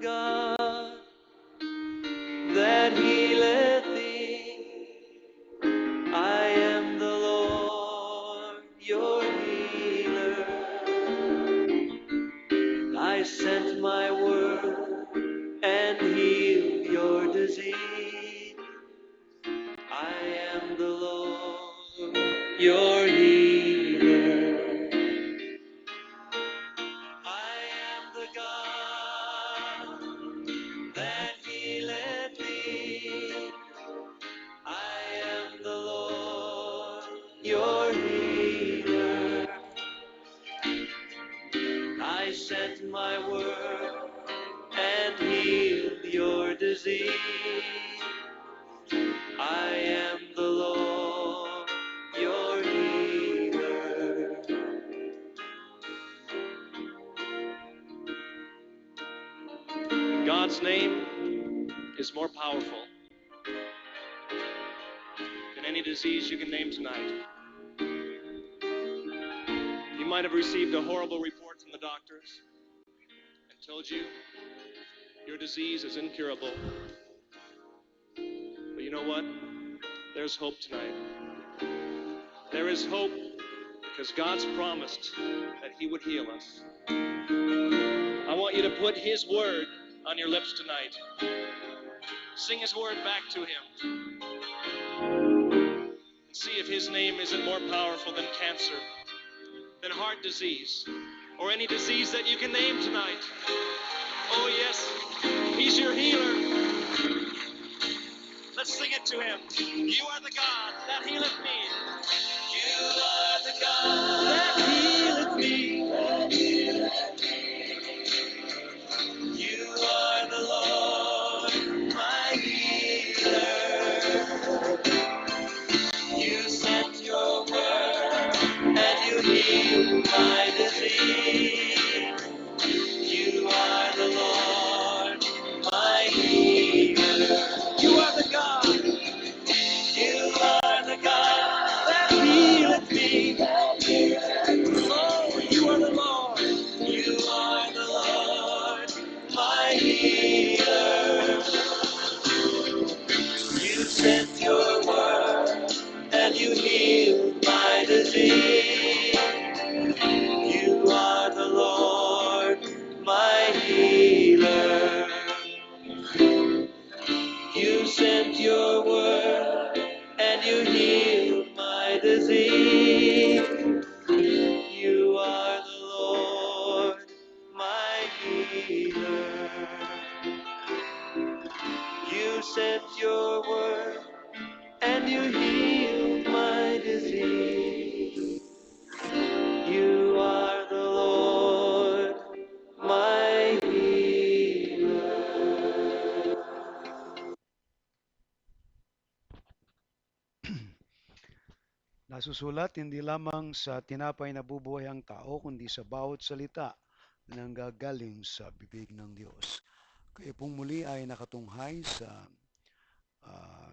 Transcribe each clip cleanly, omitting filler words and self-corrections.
God that healeth thee. I am the Lord your healer. I sent my word and healed your disease. I am the Lord your healer. I am the God that healeth thee. I am the Lord your healer. I sent my word and healed your disease. I am the Lord your healer. God's name is more powerful than any disease you can name tonight. You might have received a horrible report from the doctors and told you your disease is incurable. But you know what? There's hope tonight. There is hope because God's promised that He would heal us. I want you to put His word on your lips tonight. Sing His word back to Him. And see if His name isn't more powerful than cancer, than heart disease, or any disease that you can name tonight. Oh yes, He's your healer. Let's sing it to Him. You are the God that healeth me. You are the God that healeth me. You are the Lord, my healer. You sent your word and you healed my disease. You are the Lord, my healer. You are the God. You are the God that healeth me. Oh, you are the Lord. You are the Lord, my healer. You sent your word and you healed my disease. You are the Lord, my healer. You sent your word and you healed my disease. You are the Lord, my healer. You sent your word and you healed my disease. You are the Lord, my healer. Nasusulat hindi lamang sa tinapay na bubuhay ang tao, kundi sa bawat salita na nanggagaling sa bibig ng Diyos. Kayo pong muli ay nakatunghay sa ah,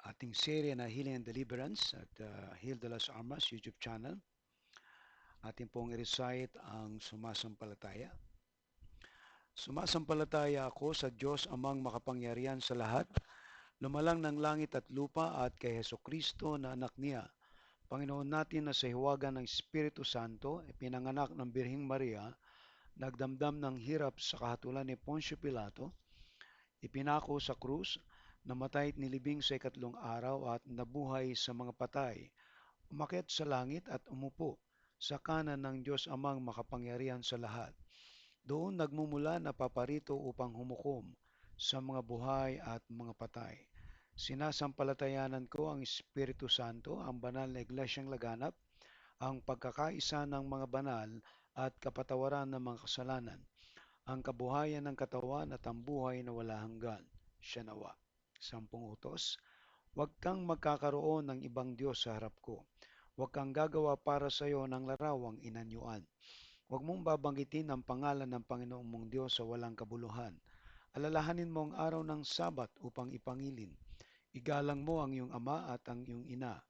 ating serye na Healing and Deliverance at Heal de las Almas YouTube channel. Ating pong i-recite ang sumasampalataya. Sumasampalataya ako sa Diyos amang makapangyarihan sa lahat, lumalang ng langit at lupa at kay Heso Kristo na anak niya, Panginoon natin na sa hiwagan ng Espiritu Santo, ipinanganak ng Birhing Maria, nagdamdam ng hirap sa kahatulan ni Poncio Pilato, ipinako sa krus, namatay at nilibing sa ikatlong araw at nabuhay sa mga patay, umakyat sa langit at umupo sa kanan ng Diyos amang makapangyarihan sa lahat. Doon nagmumula na paparito upang humukom sa mga buhay at mga patay. Sinasampalatayanan ko ang Espiritu Santo, ang banal na iglesyang laganap, ang pagkakaisa ng mga banal at kapatawaran ng mga kasalanan, ang kabuhayan ng katawan at ang buhay na wala hanggan. Siya nawa. 10 utos. Huwag kang magkakaroon ng ibang Diyos sa harap ko. Huwag kang gagawa para sa iyo ng larawang inanyuan. Huwag mong babanggitin ang pangalan ng Panginoong mong Diyos sa walang kabuluhan. Alalahanin mo ang araw ng Sabat upang ipangilin. Igalang mo ang iyong ama at ang iyong ina.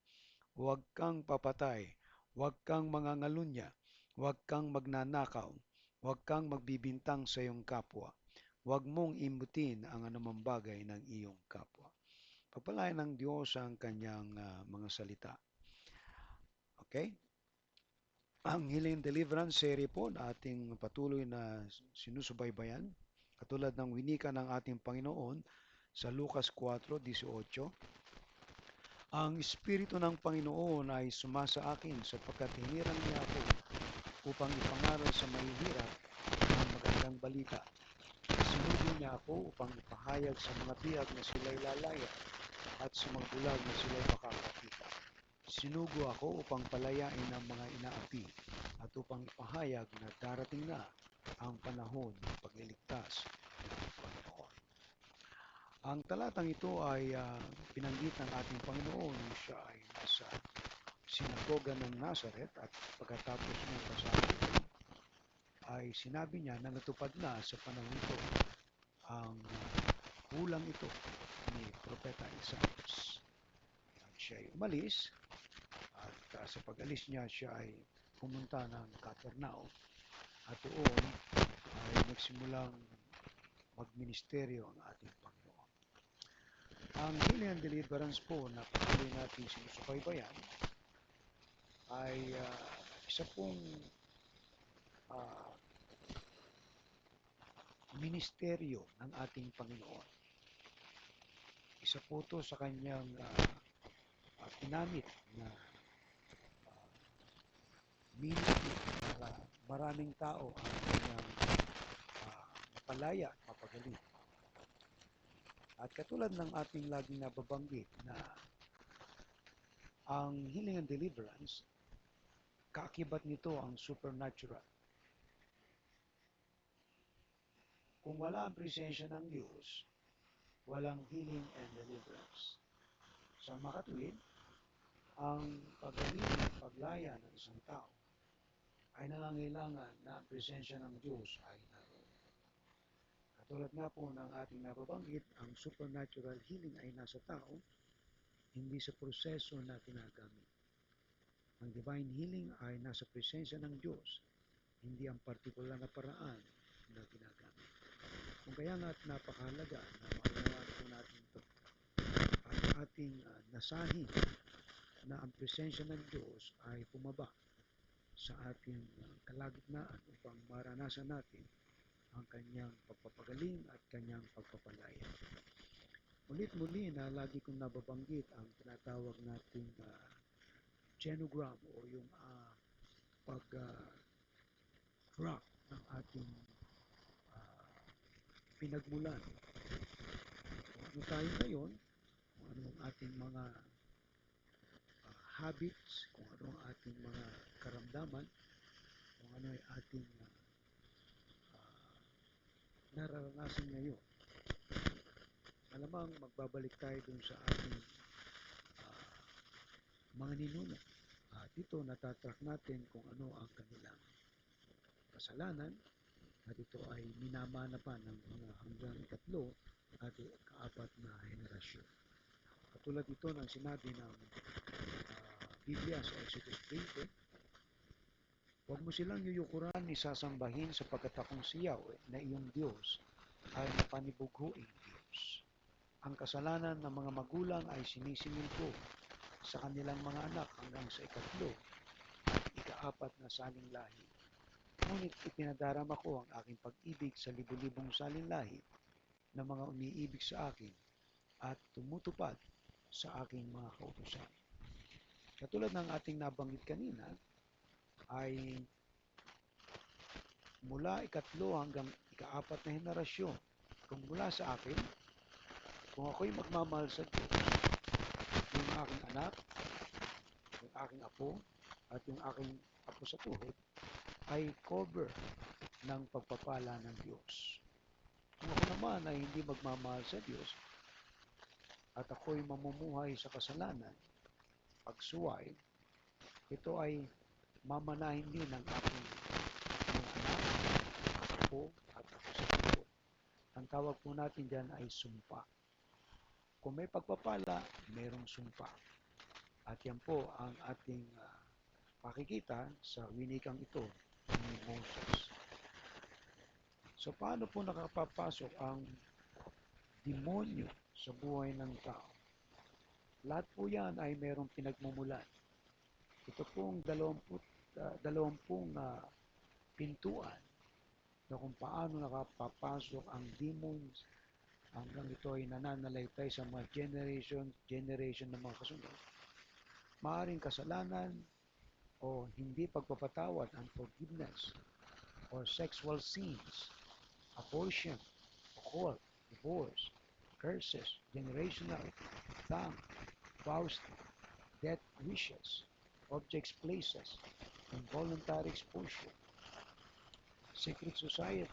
Huwag kang papatay. Huwag kang mangangalunya. Huwag kang magnanakaw. Huwag kang magbibintang sa iyong kapwa. Huwag mong imbutin ang anumang bagay ng iyong kapwa. Pagpalain ng Diyos ang kanyang mga salita. Okay? Ang Healing and Deliverance series po na ating patuloy na sinusubaybayan, katulad ng winika ng ating Panginoon sa Lucas 4:18, ang Espiritu ng Panginoon ay sumasa akin sapagkat hinirang niya ako upang ipangaral sa mahihirap ang magandang balita. Sinugo niya ako upang ipahayag sa mga biyag na sila'y lalaya at sa mga bulag na sila'y makakakita. Sinugo ako upang palayain ang mga inaapi at upang ipahayag na darating na ang panahon ng pagliligtas ng Panginoon. Ang talatang ito ay binanggit ng ating Panginoon nung siya ay nasa sinagoga ng Nazareth at pagkatapos ng pasabi ay sinabi niya na natupad na sa panahon ito ang ulang ito ni Propeta Isaias. At siya ay umalis at sa pag-alis niya siya ay pumunta ng Capernaum at doon ay nagsimulang magministeryo ang ating Panginoon. Ang Healing and Deliverance po na patuloy natin sinusubaybayan ay isa pong ministeryo ng ating Panginoon. Isa po ito sa kanyang ginamit na ministry para maraming tao ang kanyang mapalaya at mapagaling. At katulad ng ating laging nababanggit na ang healing and deliverance, kaakibat nito ang supernatural. Kung wala ang presensya ng Diyos, walang healing and deliverance. Sa makatuwid, ang pagaling at paglaya ng isang tao ay nangangailangan na ang presensya ng Diyos ay naroon. Katulad nga po ng ating nababanggit, ang supernatural healing ay nasa tao, hindi sa proseso na ginagamit. Ang divine healing ay nasa presensya ng Diyos, hindi ang partikular na paraan na ginagamit. Kung kaya nga napakahalaga na maunawaan po natin ito at ating nasahin na ang presensya ng Diyos ay bumaba sa ating kalagitnaan upang maranasan natin ang kanyang pagpapagaling at kanyang pagpapalaya. Ulit-muli na lagi kong nababanggit ang tinatawag nating genogram o yung pag-track ng ating pinagmulan. Kung ano tayo ngayon, kung ano ang ating mga habits, kung ano ang ating mga karamdaman, kung ano ay ating nararanasan ngayon. Malamang magbabalik tayo dun sa ating mga ninuno. Dito natatrack natin kung ano ang kanilang kasalanan at ito ay minamana pa ng mga hanggang ikatlo at ikaapat na henerasyon. Katulad ito ng sinabi ng Biblia sa Exodus 20, huwag mo silang yuyukuran ni sasambahin sapagkat akong si Yahweh na iyong Diyos ay panibughuing Diyos. Ang kasalanan ng mga magulang ay sinisingil ko sa kanilang mga anak hanggang sa ikatlo at ikaapat na saling lahi. Ngunit ipinadarama ko ang aking pag-ibig sa libu-libong saling lahi na mga umiibig sa akin at tumutupad sa aking mga kautusan. Katulad ng ating nabanggit kanina, ay mula ikatlo hanggang ikaapat na henerasyon. Kung mula sa akin, kung ako'y magmamahal sa Diyos, yung aking anak, yung aking apo, at yung aking apo sa tuhod, ay cover ng pagpapala ng Diyos. Kung ako naman ay hindi magmamahal sa Diyos, at ako'y mamumuhay sa kasalanan, pagsuway, ito ay mamanahin din ng aking mga anak, apo, at apo sa tuhod. Ang tawag po natin dyan ay sumpa. Kung may pagpapala, mayroong sumpa. At yan po ang ating pakikita sa winikang ito ni Moses. So paano po nakapapasok ang demonyo sa buhay ng tao? Lahat po yan ay mayroong pinagmumulan. Ito pong dalawampung pintuan na kung paano nakapapasok ang demons hanggang ito ay nananalaytay sa mga generation ng mga kasunod. Maaring kasalanan o hindi pagpapatawad, unforgiveness, or sexual sins, abortion, occult, divorce, curses, generational, tongue, vows, death wishes, objects, places, involuntary exposure, secret society,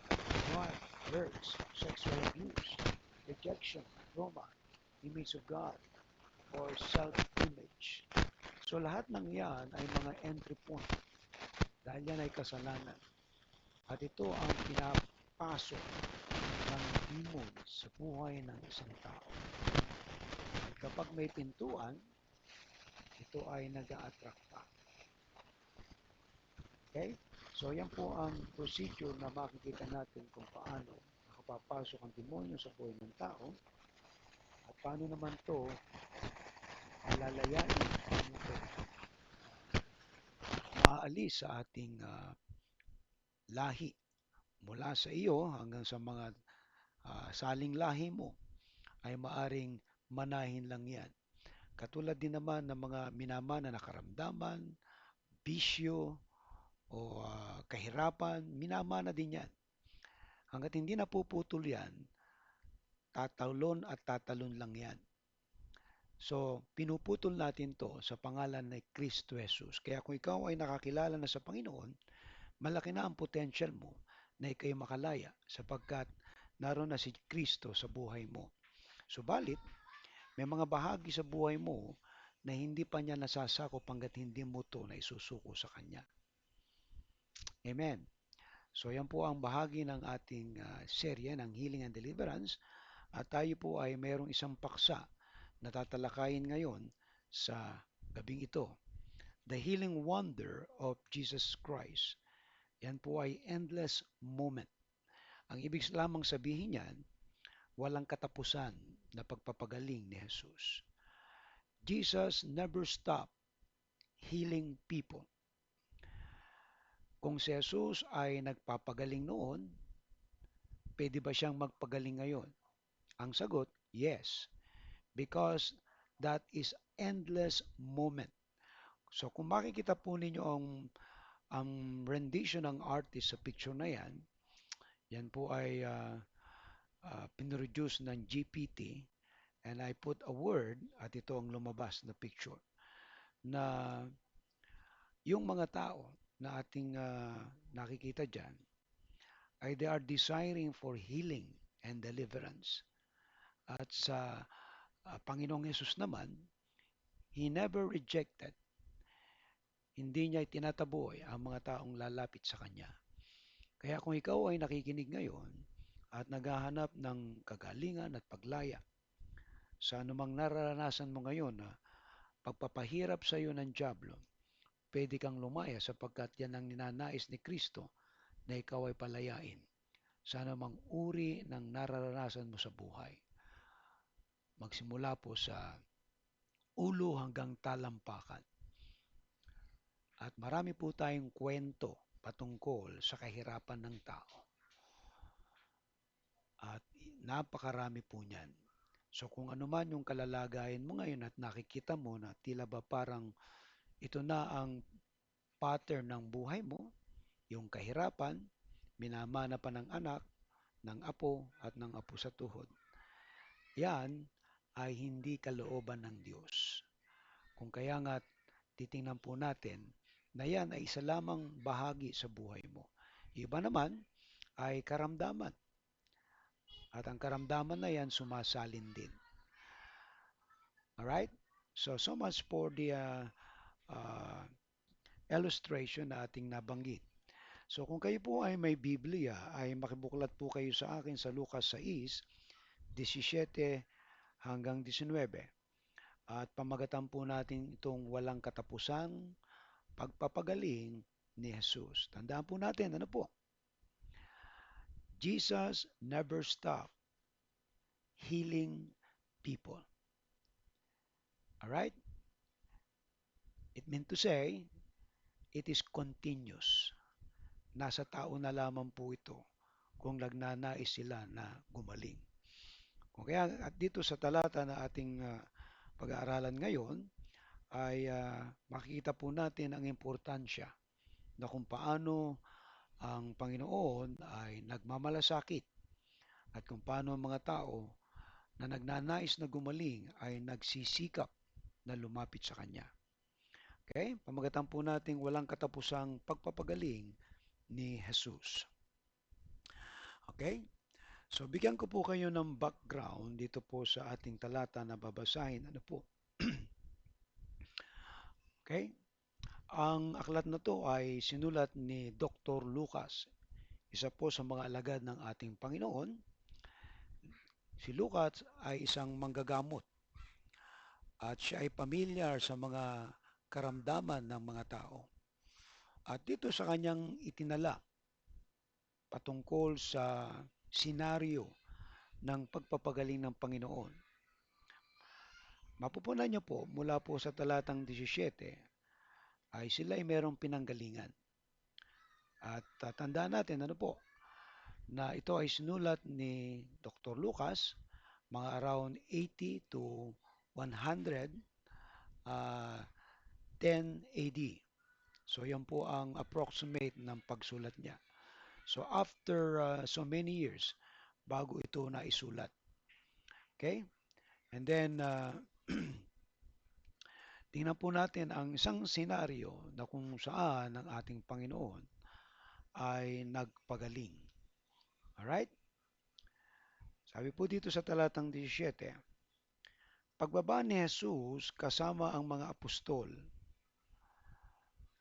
crime, drugs, sexual abuse, rejection, trauma, image of God, or self-image. So lahat ng yan ay mga entry point dahil yan ay kasalanan. At ito ang pinapasok ng demon sa buhay ng isang tao. At kapag may pintuan, ito ay nag-a-attract pa. Okay? So yan po ang procedure na makikita natin kung paano nakapapasok ang demonyo sa buhay ng tao at paano naman to alalayain, paano to maalis sa ating lahi mula sa iyo hanggang sa mga saling lahi mo ay maaring manahin lang yan. Katulad din naman ng mga minamana na karamdaman, bisyo, o kahirapan, minamana din yan. Hanggat hindi napuputol yan, tatalon at tatalon lang yan. So, pinuputol natin to sa pangalan ni Kristo Jesus. Kaya kung ikaw ay nakakilala na sa Panginoon, malaki na ang potential mo na ikay makalaya sapagkat naroon na si Kristo sa buhay mo. Subalit, may mga bahagi sa buhay mo na hindi pa niya nasasakop hanggat hindi mo to na isusuko sa Kanya. Amen. So yan po ang bahagi ng ating serye ng Healing and Deliverance at tayo po ay mayroong isang paksa na tatalakayin ngayon sa gabing ito. The Healing Wonder of Jesus Christ. Yan po ay endless moment. Ang ibig lamang sabihin yan, walang katapusan na pagpapagaling ni Jesus. Jesus never stopped healing people. Kung si Jesus ay nagpapagaling noon, pwede ba siyang magpagaling ngayon? Ang sagot, yes. Because that is endless moment. So kung makikita po ninyo ang rendition ng artist sa picture na yan, yan po ay pinroduce ng GPT and I put a word at ito ang lumabas na picture na yung mga tao na ating nakikita dyan ay they are desiring for healing and deliverance. At sa Panginoong Yesus naman, He never rejected. Hindi niya itinataboy ang mga taong lalapit sa Kanya. Kaya kung ikaw ay nakikinig ngayon at naghahanap ng kagalingan at paglaya sa anumang nararanasan mo ngayon na pagpapahirap sa iyo ng Diablo, pwede kang lumaya sapagkat yan ang ninanais ni Kristo na ikaw ay palayain sa anumang uri ng nararanasan mo sa buhay. Magsimula po sa ulo hanggang talampakan. At marami po tayong kwento patungkol sa kahirapan ng tao. At napakarami po niyan. So kung ano man yung kalalagayan mo ngayon at nakikita mo na tila ba parang ito na ang pattern ng buhay mo, yung kahirapan, minamana pa ng anak, ng apo at ng apo sa tuhod. Yan ay hindi kalooban ng Diyos. Kung kaya nga titingnan po natin na yan ay isa lamang bahagi sa buhay mo. Iba naman ay karamdaman. At ang karamdaman na yan sumasalin din. Alright? So much for the uh, illustration na ating nabanggit. So kung kayo po ay may Biblia, ay makibuklat po kayo sa akin sa Lucas 6:17 hanggang 19. At pamagatan po natin itong walang katapusang pagpapagaling ni Jesus. Tandaan po natin, ano po? Jesus never stopped healing people. All right? It meant to say, it is continuous. Nasa tao na lamang po ito kung nagnanais sila na gumaling. Kaya at dito sa talata na ating pag-aaralan ngayon ay makikita po natin ang importansya na kung paano ang Panginoon ay nagmamalasakit at kung paano ang mga tao na nagnanais na gumaling ay nagsisikap na lumapit sa Kanya. Okay? Pamagatan po natin walang katapusang pagpapagaling ni Jesus. Okay? So, bigyan ko po kayo ng background dito po sa ating talata na babasahin. Ano po? Okay? Ang aklat na to ay sinulat ni Dr. Lucas, isa po sa mga alagad ng ating Panginoon. Si Lucas ay isang manggagamot at siya ay pamilyar sa mga karamdaman ng mga tao. At dito sa kanyang itinala patungkol sa senaryo ng pagpapagaling ng Panginoon. Mapupunan niyo po mula po sa talatang 17 ay sila ay merong pinanggalingan. At tandaan natin ano po na ito ay sinulat ni Dr. Lucas mga around 80 to 100 10 AD. So yan po ang approximate ng pagsulat niya. So after so many years bago ito na isulat. Okay? And then tingnan po natin ang isang senaryo na kung saan ang ating Panginoon ay nagpagaling. Alright? Sabi po dito sa talatang 17, pagbaba ni Jesus kasama ang mga apostol.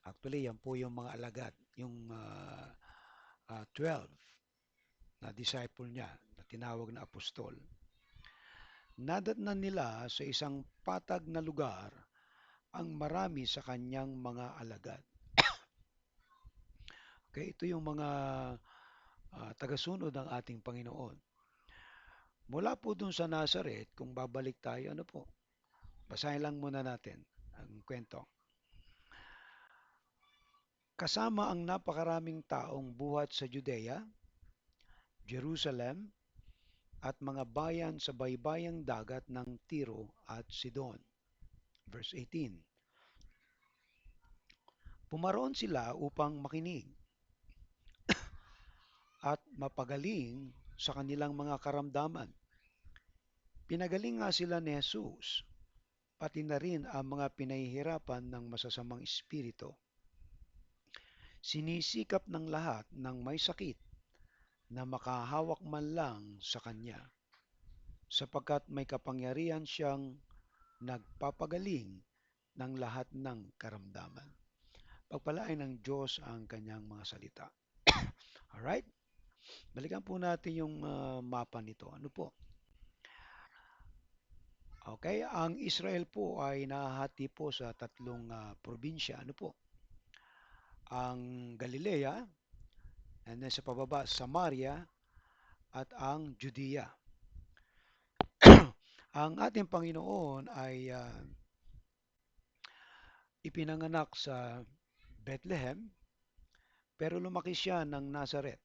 Actually, yan po yung mga alagad, yung 12 na disciple niya na tinawag na apostol. Nadatnan nila sa isang patag na lugar ang marami sa kanyang mga alagad. Okay, ito yung mga tagasunod ng ating Panginoon. Mula po dun sa Nazareth, kung babalik tayo, ano po, basahin lang muna natin ang kwento. Kasama ang napakaraming taong buhat sa Judea, Jerusalem, at mga bayan sa baybayang dagat ng Tiro at Sidon. Verse 18. Pumaroon sila upang makinig at mapagaling sa kanilang mga karamdaman. Pinagaling nga sila ni Jesus, pati na rin ang mga pinahihirapan ng masasamang espiritu. Sinisikap ng lahat ng may sakit na makahawak man lang sa kanya, sapagkat may kapangyarihan siyang nagpapagaling ng lahat ng karamdaman. Pagpalain ng Diyos ang kanyang mga salita. Alright? Balikan po natin yung mapa nito. Ano po? Okay, ang Israel po ay nahahati po sa tatlong probinsya. Ano po? Ang Galilea, and then sa pababa, Samaria, at ang Judea. Ang ating Panginoon ay ipinanganak sa Bethlehem, pero lumaki siya ng Nazareth.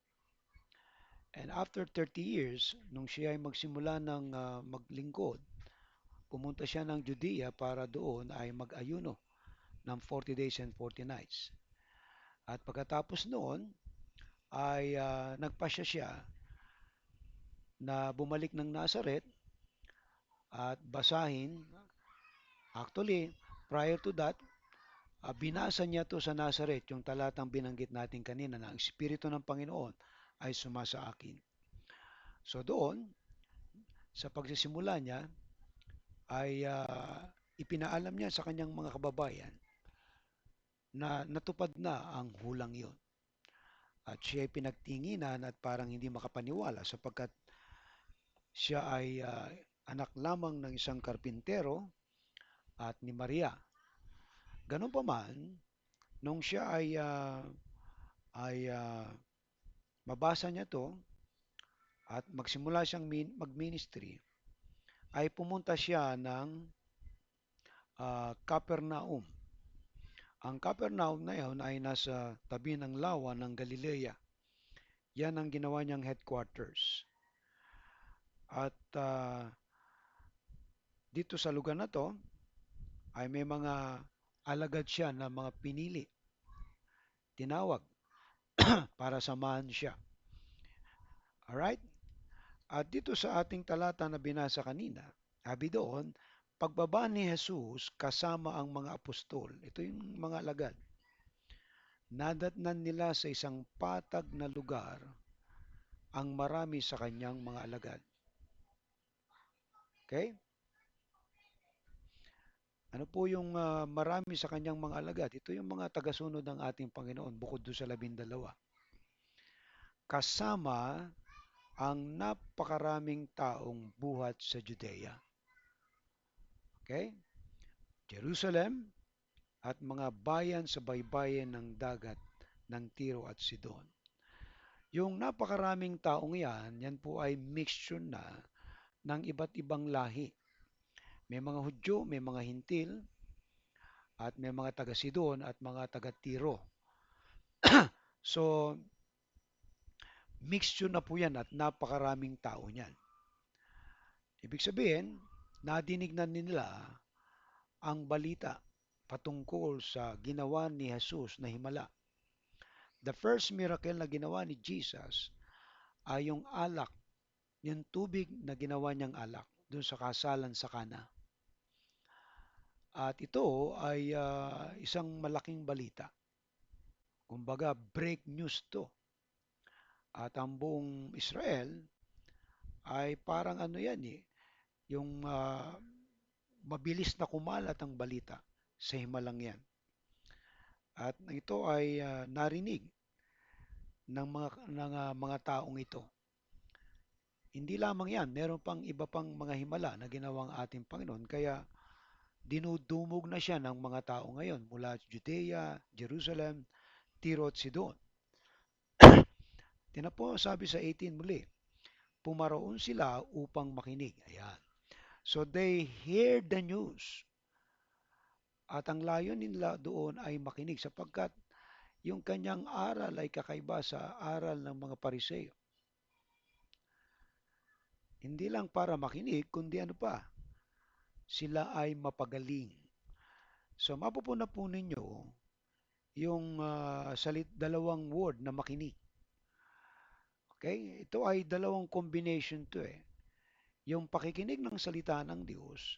And after 30 years, nung siya ay magsimula ng maglingkod, pumunta siya ng Judea para doon ay mag-ayuno ng 40 days and 40 nights. At pagkatapos noon, ay nagpasya siya na bumalik ng Nazareth at basahin. Actually, prior to that, binasa niya to sa Nazareth, yung talatang binanggit natin kanina na ang Espiritu ng Panginoon ay sumasa akin. So doon, sa pagsisimula niya, ay ipinaalam niya sa kanyang mga kababayan na natupad na ang hulang yon. At siya ay pinagtinginan at parang hindi makapaniwala sapagkat siya ay anak lamang ng isang karpintero at ni Maria. Ganun pa man, nung siya ay mabasa niya to, at magsimula siyang mag-ministry, ay pumunta siya ng Capernaum. Ang Capernaum na yun ay nasa tabi ng lawa ng Galilea. Yan ang ginawa niyang headquarters. At dito sa lugar na to ay may mga alagad siya na mga pinili, tinawag para samahan siya. Alright? At dito sa ating talata na binasa kanina, sabi doon, pagbaba ni Jesus kasama ang mga apostol, ito yung mga alagad, nadatnan nila sa isang patag na lugar ang marami sa kanyang mga alagad. Okay? Ano po yung marami sa kanyang mga alagad? Ito yung mga tagasunod ng ating Panginoon bukod doon sa 12. Kasama ang napakaraming taong buhat sa Judea. Okay? Jerusalem at mga bayan sa baybayin ng dagat ng Tiro at Sidon. Yung napakaraming taong yan po ay mixture na ng iba't ibang lahi. May mga Hudyo, may mga Hintil, at may mga taga Sidon at mga taga Tiro. So, mixture na po yan at napakaraming tao niyan. Ibig sabihin, nadinig na nila ang balita patungkol sa ginawa ni Jesus na himala. The first miracle na ginawa ni Jesus ay yung alak, yung tubig na ginawa niyang alak doon sa kasalan sa Kana. At ito ay isang malaking balita. Kumbaga, break news to. At ang buong Israel ay parang ano yan eh, yung mabilis na kumalat ang balita sa himalang yan. At ito ay narinig ng mga taong ito. Hindi lamang yan, meron pang iba pang mga himala na ginawang ating Panginoon. Kaya dinudumog na siya ng mga tao ngayon mula Judea, Jerusalem, Tiro at Sidon. Tinapo sabi sa 18 muli, pumaroon sila upang makinig. Ayan. So they hear the news. At ang layon nila doon ay makinig sapagkat yung kanyang aral ay kakaiba sa aral ng mga Pariseo. Hindi lang para makinig, kundi ano pa, sila ay mapagaling. So mapupuna po ninyo yung dalawang word na makinig. Okay? Ito ay dalawang combination to eh. Yung pakikinig ng salita ng Diyos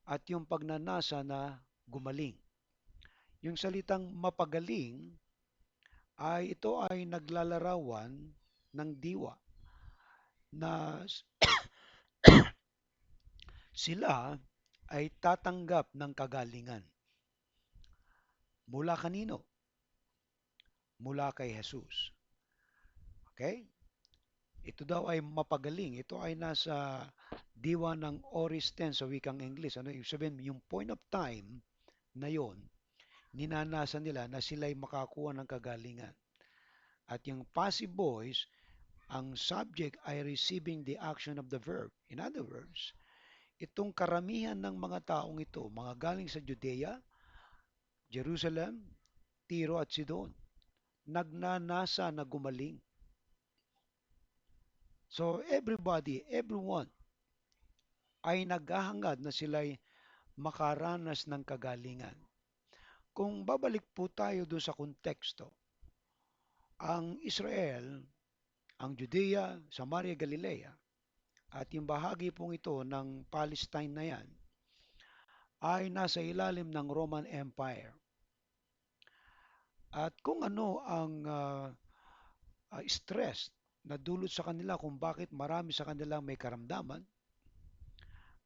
at yung pagnanasa na gumaling. Yung salitang mapagaling ay ito ay naglalarawan ng diwa na sila ay tatanggap ng kagalingan. Mula kanino? Mula kay Jesus. Okay? Ito daw ay mapagaling. Ito ay nasa diwa ng oris 10 sa wikang English. Ano ibig sabihin? Yung point of time na yon, ninanasa nila na sila ay makakuha ng kagalingan. At yung passive voice, ang subject ay receiving the action of the verb. In other words, itong karamihan ng mga taong ito, mga galing sa Judea, Jerusalem, Tiro at Sidon, nagnanasa na gumaling. So everybody, everyone, ay naghahangad na sila'y makaranas ng kagalingan. Kung babalik po tayo doon sa konteksto, ang Israel, ang Judea, Samaria, Galilea, at yung bahagi pong ito ng Palestine na yan, ay nasa ilalim ng Roman Empire. At kung ano ang stress na dulot sa kanila kung bakit marami sa kanila may karamdaman,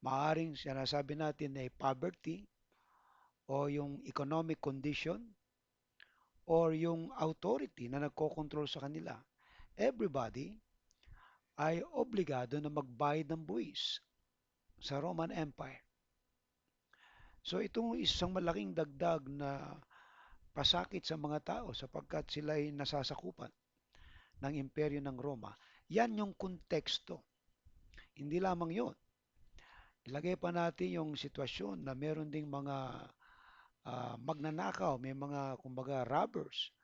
maaring sinasabi natin ay poverty o yung economic condition or yung authority na nagkokontrol sa kanila. Everybody ay obligado na magbayad ng buwis sa Roman Empire. So itong isang malaking dagdag na pasakit sa mga tao sapagkat sila ay nasasakupan ng imperyo ng Roma. Yan yung konteksto. Hindi lamang yun. Ilagay pa natin yung sitwasyon na meron ding mga magnanakaw, may mga kumbaga robbers,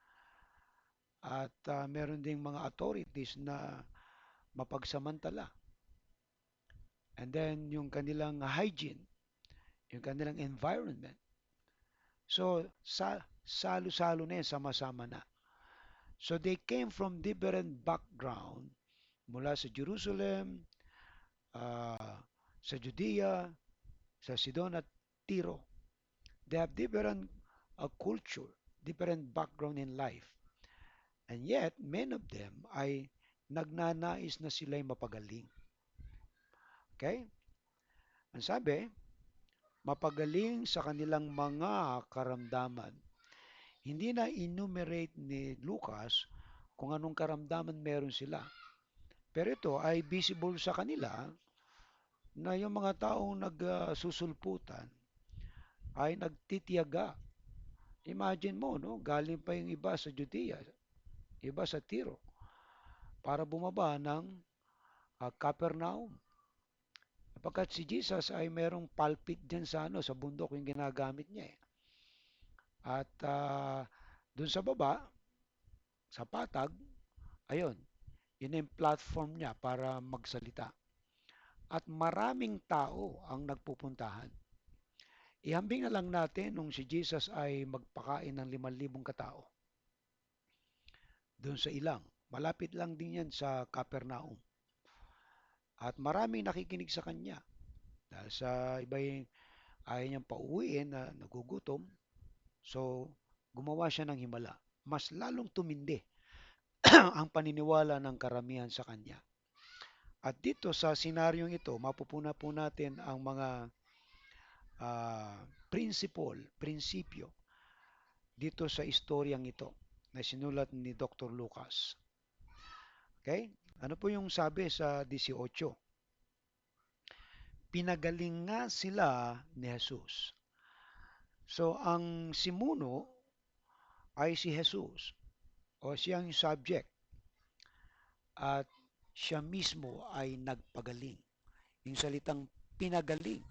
at meron ding mga authorities na mapagsamantala. And then yung kanilang hygiene, yung kanilang environment. So, salo-salo na yan, sama-sama na. So, they came from different background mula sa Jerusalem, uh, sa Judea, sa Sidon at Tiro. They have different culture, different background in life. And yet, many of them ay nagnanais na sila'y mapagaling. Okay? Ang sabi, mapagaling sa kanilang mga karamdaman. Hindi na enumerate ni Lucas kung anong karamdaman meron sila. Pero ito ay visible sa kanila na yung mga taong nagsusulputan ay nagtitiyaga. Imagine mo, no? Galing pa yung iba sa Judea, iba sa Tiro, para bumaba ng Capernaum. Sapagkat si Jesus ay merong pulpit dyan sa, ano, sa bundok yung ginagamit niya. Eh. At dun sa baba, sa patag, ayun, yun yung platform niya para magsalita. At maraming tao ang nagpupuntahan. Ihambing na lang natin nung si Jesus ay magpakain ng 5,000 katao. Doon sa ilang. Malapit lang din yan sa Capernaum. At maraming nakikinig sa kanya. Dahil sa iba yung ayaw niyang pauwiin na nagugutom. So, gumawa siya ng himala. Mas lalong tumindi ang paniniwala ng karamihan sa kanya. At dito sa senaryong ito, mapupuna po natin ang mga prinsipyo dito sa istoryang ito na sinulat ni Dr. Lucas. Okay? Ano po yung sabi sa 18? Pinagaling nga sila ni Jesus. So, ang simuno ay si Jesus o siyang subject at siya mismo ay nagpagaling. Yung salitang pinagaling,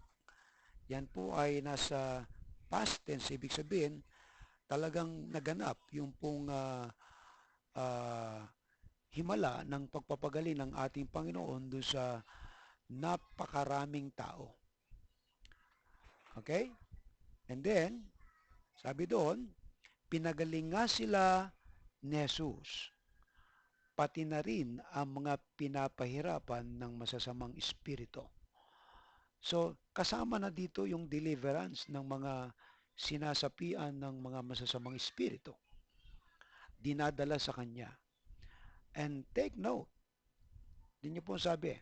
yan po ay nasa past tense, ibig sabihin, talagang naganap yung pong uh, himala ng pagpapagaling ng ating Panginoon doon sa napakaraming tao. Okay? And then, sabi doon, pinagaling nga sila ni Jesus, pati na rin ang mga pinapahirapan ng masasamang espiritu. So, kasama na dito yung deliverance ng mga sinasapian ng mga masasamang espiritu. Dinadala sa kanya. And take note, din niyo po sabi,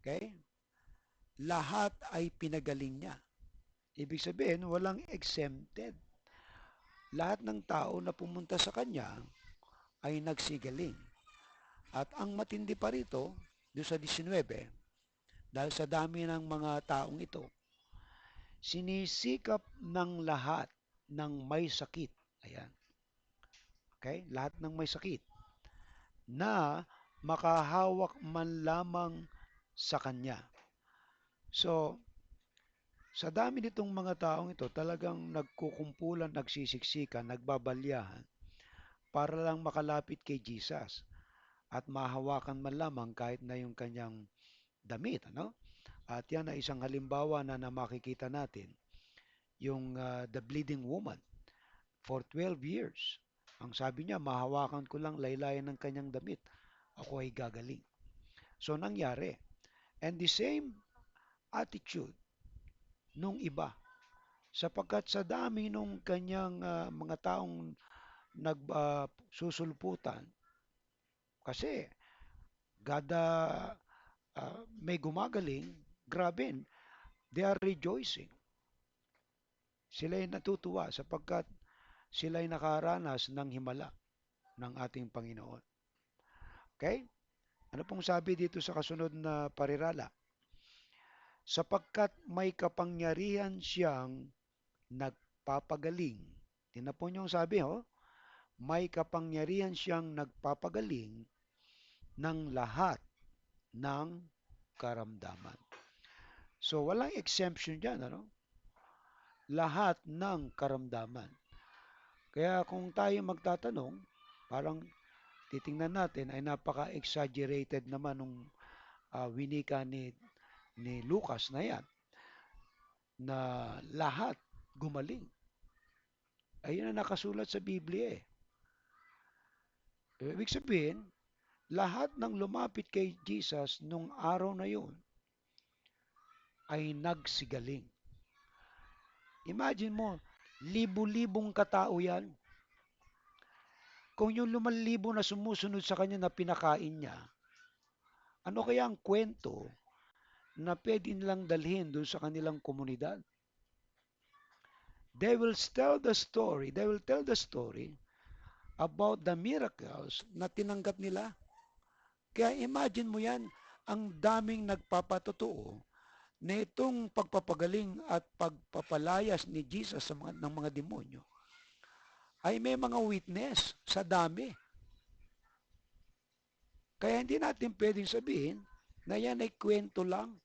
okay? Lahat ay pinagaling niya. Ibig sabihin, walang exempted. Lahat ng tao na pumunta sa kanya ay nagsigaling. At ang matindi pa rito, doon sa 19, dahil sa dami ng mga taong ito, sinisikap ng lahat ng may sakit. Ayan. Okay? Lahat ng may sakit na makahawak man lamang sa kanya. So, sa dami nitong mga taong ito, talagang nagkukumpulan, nagsisiksikan, nagbabalyahan para lang makalapit kay Jesus at mahawakan man lamang kahit na yung kanyang damit. Ano? At yan ay isang halimbawa na makikita natin, yung the bleeding woman for 12 years. Ang sabi niya, mahawakan ko lang laylayan ng kanyang damit, ako ay gagaling. So nangyari. And the same attitude nung iba, sapagkat sa dami nung kanyang mga taong nagsusulputan, kasi God may gumagaling, grabe, they are rejoicing. Sila ay natutuwa sapagkat sila ay nakaranas ng himala ng ating Panginoon. Okay? Ano pong sabi dito sa kasunod na parirala? Sapagkat may kapangyarihan siyang nagpapagaling. Tingnan po niyo yung sabi, oh. May kapangyarihan siyang nagpapagaling ng lahat ng karamdaman. So, walang exemption dyan, ano? Lahat ng karamdaman. Kaya kung tayo magtatanong, parang titingnan natin ay napaka-exaggerated naman nung winika ni Lucas na yan, na lahat gumaling. Ayun ang nakasulat sa Biblia eh. Ibig sabihin, lahat ng lumapit kay Jesus nung araw na yun ay nagsigaling. Imagine mo, libu-libong katao yan. Kung yung 5,000 na sumusunod sa kanya na pinakain niya, ano kaya ang kwento na pwede nilang dalhin doon sa kanilang komunidad? They will tell the story about the miracles na tinanggap nila. Kaya imagine mo yan, ang daming nagpapatotoo na itong pagpapagaling at pagpapalayas ni Jesus ng mga demonyo ay may mga witness sa dami. Kaya hindi natin pwedeng sabihin na yan ay kwento lang,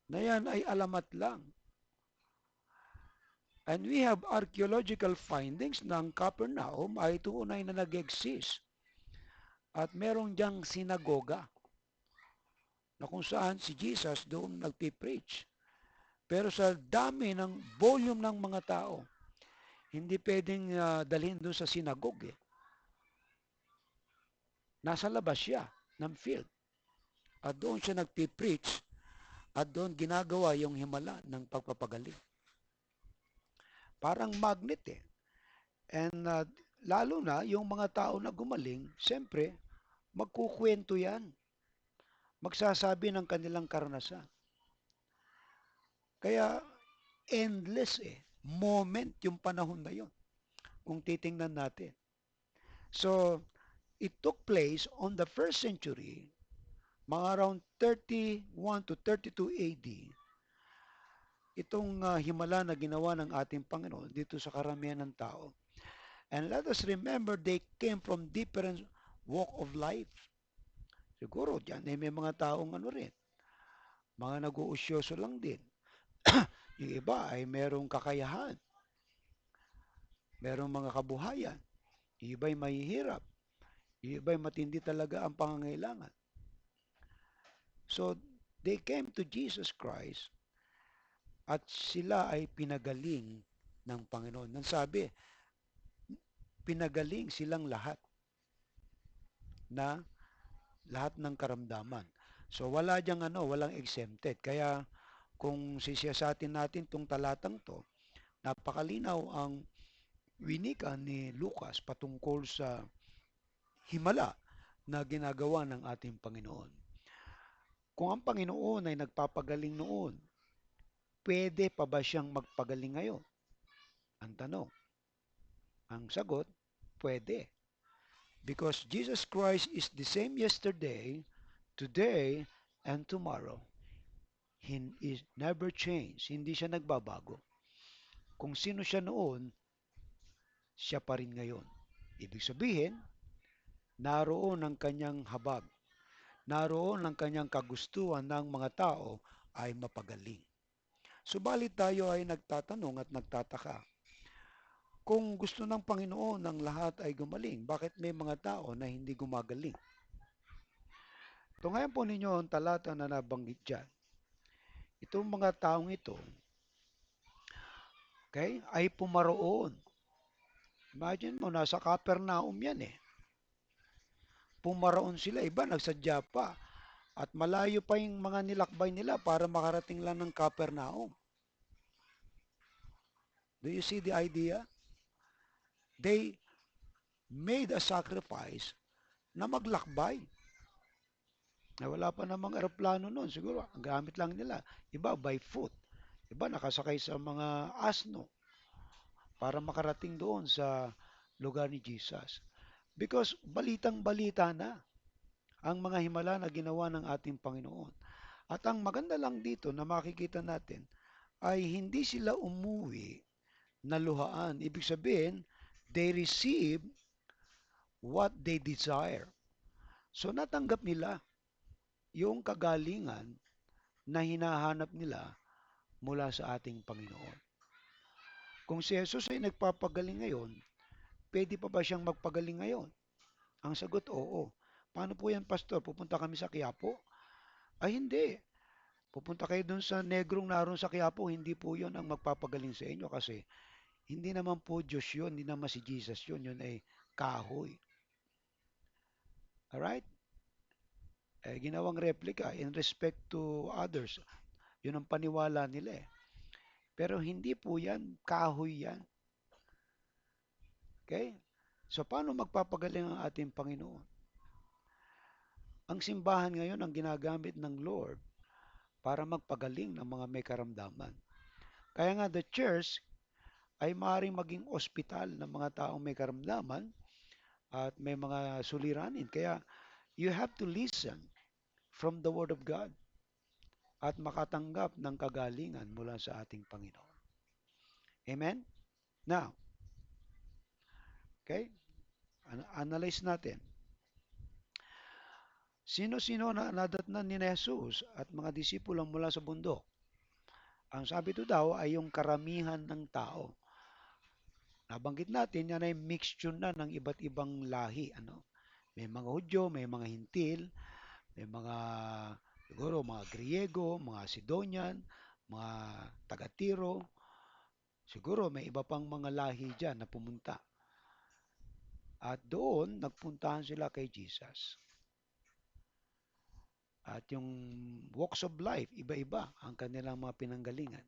na yan ay alamat lang. And we have archaeological findings na ang Capernaum ay tunay na nag-exist. At merong diyang sinagoga na kung saan si Jesus doon nagpipreach. Pero sa dami ng volume ng mga tao, hindi pwedeng dalhin doon sa sinagogue. Nasa labas siya ng field. At doon siya nagpipreach at doon ginagawa yung himala ng pagpapagaling. Parang magnet eh. And lalo na yung mga tao na gumaling, siyempre, magkukwento yan. Magsasabi ng kanilang karanasan. Kaya endless eh. Moment yung panahon na yun. Kung titingnan natin. So, it took place on the first century, mga around 31 to 32 AD. Itong himala na ginawa ng ating Panginoon dito sa karamihan ng tao. And let us remember, they came from different walk of life. Siguro dyan may mga taong ano rin, mga nag-uusyoso lang din. Yung iba ay merong kakayahan, merong mga kabuhayan. Yung iba ay mahihirap. Yung iba ay matindi talaga ang pangangailangan. So, they came to Jesus Christ at sila ay pinagaling ng Panginoon. Nang sabi, pinagaling silang lahat na lahat ng karamdaman. So wala diyang walang exempted. Kaya kung sisiyasatin natin tong talatang to, napakalinaw ang winika ni Lucas patungkol sa himala na ginagawa ng ating Panginoon. Kung ang Panginoon ay nagpapagaling noon, pwede pa ba siyang magpagaling ngayon? Ang tanong. Ang sagot, pwede. Because Jesus Christ is the same yesterday, today, and tomorrow. He is never changed. Hindi siya nagbabago. Kung sino siya noon, siya pa rin ngayon. Ibig sabihin, naroon ang kanyang habag. Naroon ang kanyang kagustuhan ng mga tao ay mapagaling. Subalit tayo ay nagtatanong at nagtataka. Kung gusto ng Panginoon ng lahat ay gumaling, bakit may mga tao na hindi gumagaling? Tungayan po ninyo ang talata na nabanggit dyan. Itong mga taong ito, okay, ay pumaroon. Imagine mo, nasa Capernaum yan eh. Pumaroon sila, iba nagsadya pa. At malayo pa yung mga nilakbay nila para makarating lang ng Capernaum. Do you see the idea? They made a sacrifice na maglakbay. Na wala pa namang eroplano noon. Siguro, ang gamit lang nila. Iba by foot. Iba nakasakay sa mga asno para makarating doon sa lugar ni Jesus. Because balitang-balita na ang mga himala na ginawa ng ating Panginoon. At ang maganda lang dito na makikita natin ay hindi sila umuwi na luhaan. Ibig sabihin, they receive what they desire. So natanggap nila yung kagalingan na hinahanap nila mula sa ating Panginoon. Kung si Jesus ay nagpapagaling ngayon, pwede pa ba siyang magpagaling ngayon? Ang sagot, oo. Paano po yan, Pastor? Pupunta kami sa Quiapo? Ay, hindi. Pupunta kayo dun sa negrong naroon sa Quiapo, hindi po yon ang magpapagaling sa inyo kasi hindi naman po Diyos yun, hindi naman si Jesus yun, yun ay kahoy. Alright? Ginawang replica in respect to others. Yun ang paniwala nila eh. Pero hindi po yan, kahoy yan. Okay? So, paano magpapagaling ang ating Panginoon? Ang simbahan ngayon ang ginagamit ng Lord para magpagaling ng mga may karamdaman. Kaya nga, the church ay maaaring maging ospital ng mga taong may karamdaman at may mga suliranin. Kaya, you have to listen from the Word of God at makatanggap ng kagalingan mula sa ating Panginoon. Amen? Now, okay, analyze natin. Sino-sino na nadatnan ni Jesus at mga disipulo mula sa bundok? Ang sabi to daw ay yung karamihan ng tao. Nabanggit natin, yan ay mixture na ng iba't ibang lahi. Ano? May mga Hudyo, may mga Hintil, may mga siguro mga Griego, mga Sidonian, mga taga-Tiro. Siguro may iba pang mga lahi dyan na pumunta. At doon, nagpuntahan sila kay Jesus. At yung walks of life, iba-iba ang kanilang mga pinanggalingan.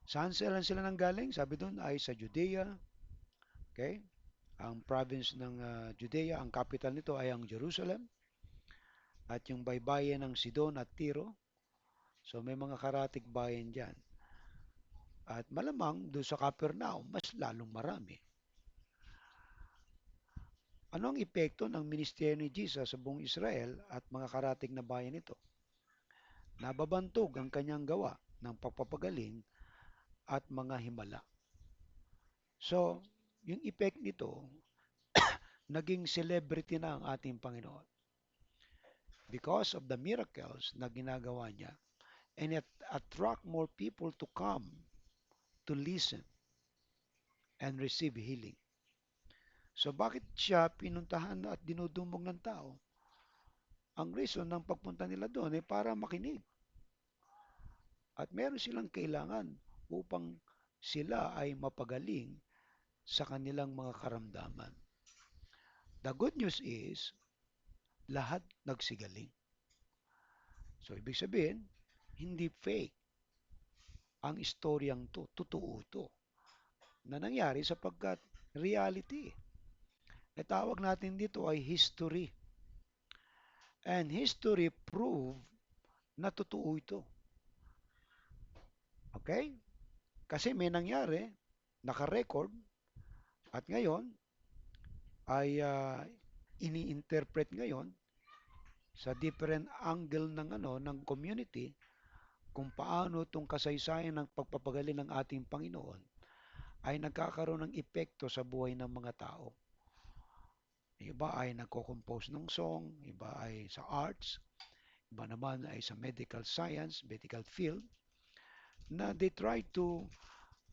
Saan sila nanggaling? Sabi doon ay sa Judea. Okay? Ang province ng Judea, ang capital nito ay ang Jerusalem. At yung baybayin ng Sidon at Tiro. So may mga karatig bayan dyan. At malamang doon sa Capernaum, mas lalong marami. Ano ang epekto ng ministeryo ni Jesus sa buong Israel at mga karatig na bayan nito? Nababantog ang kanyang gawa ng pagpapagaling at mga himala. So, yung effect nito, naging celebrity na ang ating Panginoon because of the miracles na ginagawa niya, and it attract more people to come to listen and receive healing. So bakit siya pinuntahan at dinudumog ng tao? Ang reason ng pagpunta nila doon ay para makinig. At meron silang kailangan upang sila ay mapagaling sa kanilang mga karamdaman. The good news is, lahat nagsigaling. So, ibig sabihin, hindi fake ang istoryang to, totoo to, na nangyari sapagkat reality. E tawag natin dito ay history. And history prove na totoo ito. Okay? Kasi may nangyari, naka-record, at ngayon ay ini-interpret ngayon sa different angle ng ng community kung paano itong kasaysayan ng pagpapagaling ng ating Panginoon ay nagkakaroon ng epekto sa buhay ng mga tao. Iba ay nagko-compose ng song, iba ay sa arts, iba naman ay sa medical science, medical field, na they try to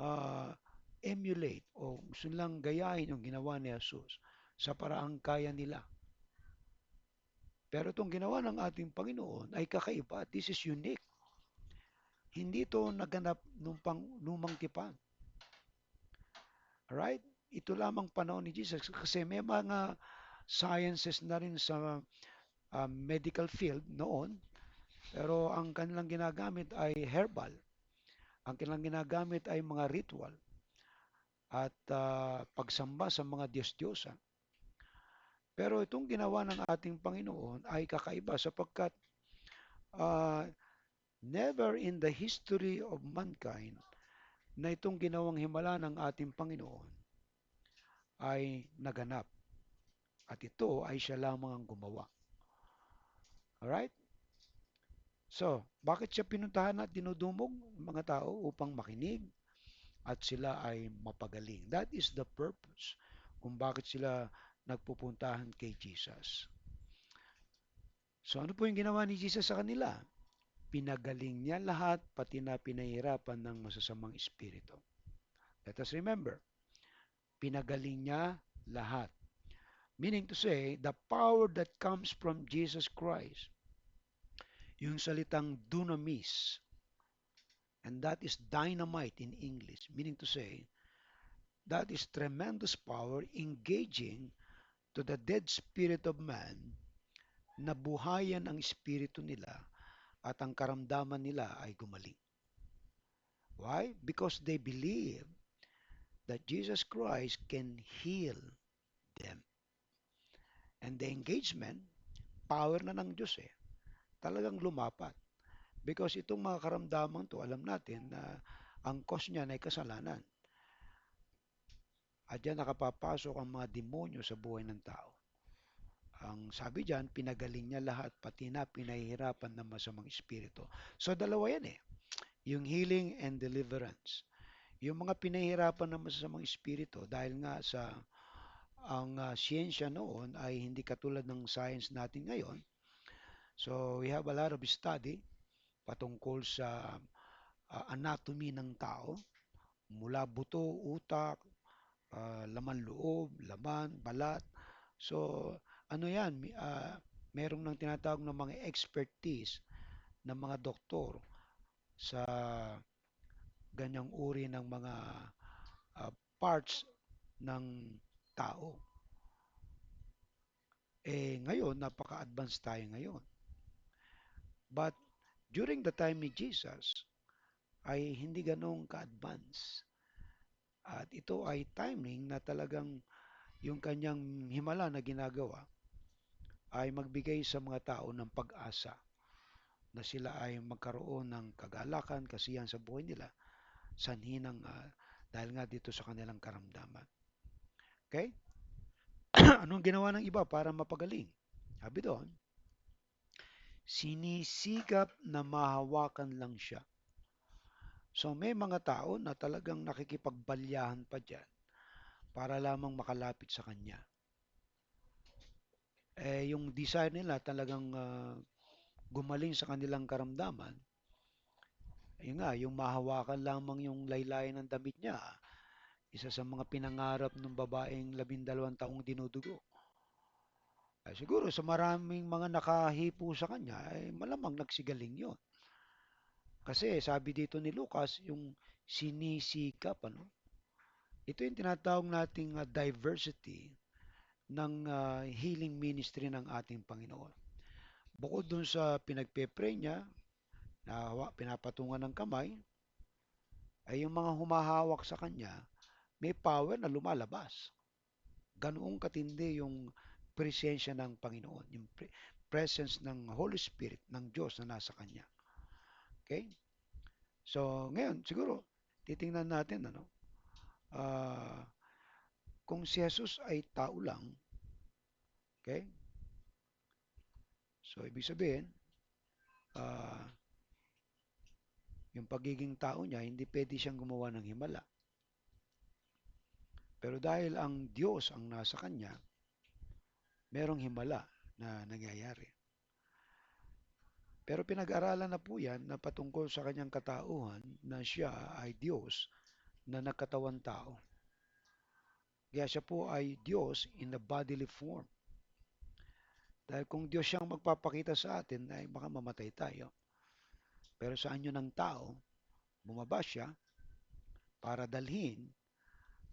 uh, emulate o gusto nilang gayahin yung ginawa ni Jesus sa paraang kaya nila. Pero itong ginawa ng ating Panginoon ay kakaiba. This is unique. Hindi ito naganap nung lumang tipan. Alright? Ito lamang panahon ni Jesus kasi may mga sciences na rin sa medical field noon, pero ang kanilang ginagamit ay herbal. Ang kanilang ginagamit ay mga ritual at pagsamba sa mga Diyos-Diyosan. Pero itong ginawa ng ating Panginoon ay kakaiba sapagkat uh, never in the history of mankind na itong ginawang himala ng ating Panginoon ay naganap. At ito ay siya lamang ang gumawa. Alright? So, bakit siya pinuntahan at dinudumog mga tao upang makinig at sila ay mapagaling? That is the purpose kung bakit sila nagpupuntahan kay Jesus. So ano po yung ginawa ni Jesus sa kanila? Pinagaling niya lahat, pati na pinahirapan ng masasamang espiritu. Let us remember, pinagaling niya lahat. Meaning to say, the power that comes from Jesus Christ, yung salitang dunamis, and that is dynamite in English, meaning to say, that is tremendous power engaging to the dead spirit of man na buhayan ang espiritu nila at ang karamdaman nila ay gumaling. Why? Because they believe that Jesus Christ can heal them. And the engagement, power na ng Diyos talagang lumapat. Because itong mga karamdaman to, alam natin na ang cause niyan ay kasalanan. At diyan nakapapasok ang mga demonyo sa buhay ng tao. Ang sabi diyan, pinagaling niya lahat, pati na pinahihirapan ng masamang espiritu. So dalawa yan yung healing and deliverance. Yung mga pinahihirapan ng masamang espiritu, dahil nga sa ang siyensya noon ay hindi katulad ng science natin ngayon. So we have a lot of study patungkol sa anatomy ng tao, mula buto, utak, laman loob, laman, balat. So, ano yan, merong nang tinatawag ng mga expertise ng mga doktor sa ganyang uri ng mga parts ng tao. Ngayon, napaka-advance tayo ngayon. But, during the time ni Jesus, ay hindi ganong ka-advance. At ito ay timing na talagang yung kanyang himala na ginagawa ay magbigay sa mga tao ng pag-asa na sila ay magkaroon ng kagalakan, kasiyahan sa buhay nila, sanhi ng dahil nga dito sa kanilang karamdaman. Okay? Anong ginawa ng iba para mapagaling? Sabi doon, sinisikap na mahawakan lang siya. So may mga tao na talagang nakikipagbalyahan pa dyan para lamang makalapit sa kanya. Yung desire nila talagang gumaling sa kanilang karamdaman, yun nga, yung mahawakan lamang yung laylayan ng damit niya, isa sa mga pinangarap ng babaeng 12 taong dinudugo. Siguro sa maraming mga nakahipo sa kanya, malamang nagsigaling yon. Kasi sabi dito ni Lucas, yung sinisikap, ano? Ito yung tinatawag nating diversity ng healing ministry ng ating Panginoon. Bukod dun sa pinagpe-pray niya, na pinapatungan ng kamay, ay yung mga humahawak sa kanya, may power na lumalabas. Ganoong katindi yung presensya ng Panginoon, yung presence ng Holy Spirit, ng Diyos na nasa kanya. Okay? So, ngayon, siguro, titingnan natin, uh, kung si Jesus ay tao lang, okay? So, ibig sabihin, uh, yung pagiging tao niya, hindi pwede siyang gumawa ng himala. Pero dahil ang Diyos ang nasa kanya, merong himala na nangyayari. Pero pinag-aralan na po yan na patungkol sa kanyang katauhan na siya ay Diyos na nagkatawan tao. Kaya siya po ay Diyos in a bodily form. Dahil kung Diyos siyang magpapakita sa atin, ay baka mamatay tayo. Pero sa anyo ng tao, bumaba siya para dalhin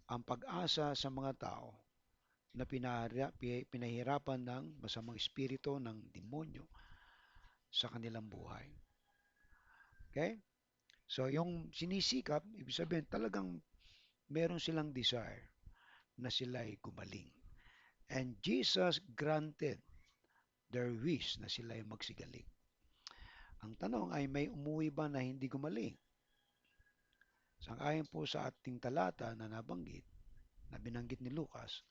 ang pag-asa sa mga tao na pinahirapan ng masamang espiritu ng demonyo sa kanilang buhay. Okay? So, yung sinisikap, ibig sabihin, talagang meron silang desire na sila ay gumaling. And Jesus granted their wish na sila ay magsigaling. Ang tanong ay, may umuwi ba na hindi gumaling? Sang-ayon po sa ating talata na nabanggit, na binanggit ni Lucas,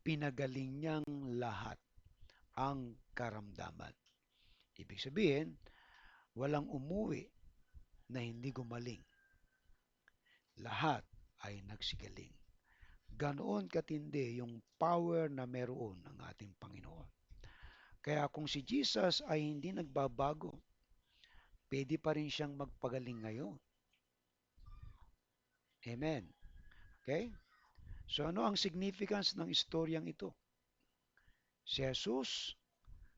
pinagaling niyang lahat ang karamdaman. Ibig sabihin, walang umuwi na hindi gumaling. Lahat ay nagsigaling. Ganoon katindi yung power na meron ng ating Panginoon. Kaya kung si Jesus ay hindi nagbabago, pwede pa rin siyang magpagaling ngayon. Amen. Okay? So ano ang significance ng istoryang ito? Si Jesus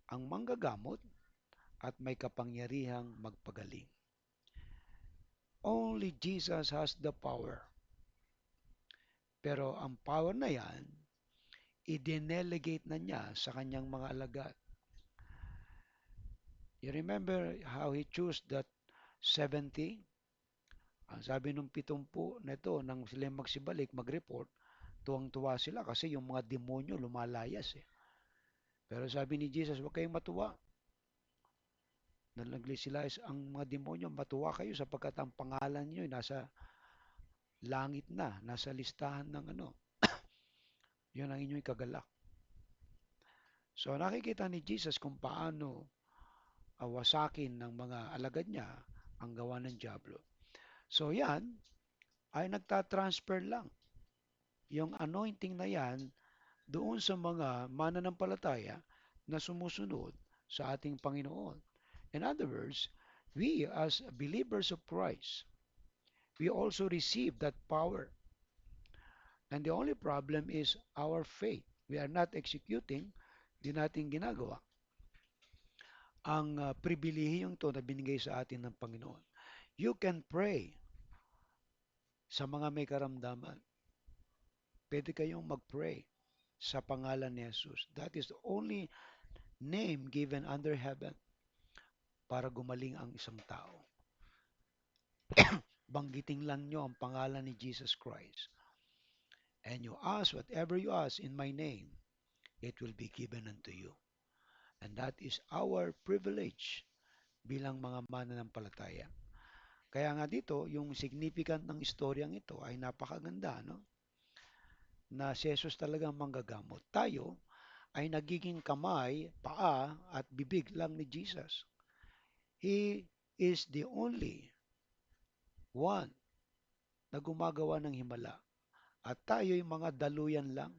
ang manggagamot at may kapangyarihang magpagaling. Only Jesus has the power. Pero ang power na yan, i-delegate na niya sa kanyang mga alagad. You remember how he chose that 70? Ang sabi nung 70 na ito, nang sila magsibalik, mag-report, tuwang-tuwa sila kasi yung mga demonyo lumalayas eh. Pero sabi ni Jesus, huwag kayong matuwa. Nalagli sila ang mga demonyo, matuwa kayo sapagkat ang pangalan niyo ay nasa langit na, nasa listahan ng ano. Yun ang inyong kagalak. So nakikita ni Jesus kung paano awasakin ng mga alagad niya ang gawa ng diablo. So yan ay nagtatransfer lang. Yung anointing na yan doon sa mga mananampalataya na sumusunod sa ating Panginoon. In other words, we as believers of Christ, we also receive that power. And the only problem is our faith. We are not executing, di natin ginagawa ang pribilehiyong to na binigay sa atin ng Panginoon. You can pray sa mga may karamdaman. Pwede kayong mag-pray sa pangalan ni Jesus. That is the only name given under heaven para gumaling ang isang tao. Banggiting lang nyo ang pangalan ni Jesus Christ. And you ask whatever you ask in my name, it will be given unto you. And that is our privilege bilang mga mananampalataya. Kaya nga dito, yung significant ng istoryang ito ay napakaganda, no? Na si Jesus talagang manggagamot. Tayo ay nagiging kamay, paa, at bibig lang ni Jesus. He is the only one na gumagawa ng himala. At tayo yung mga daluyan lang.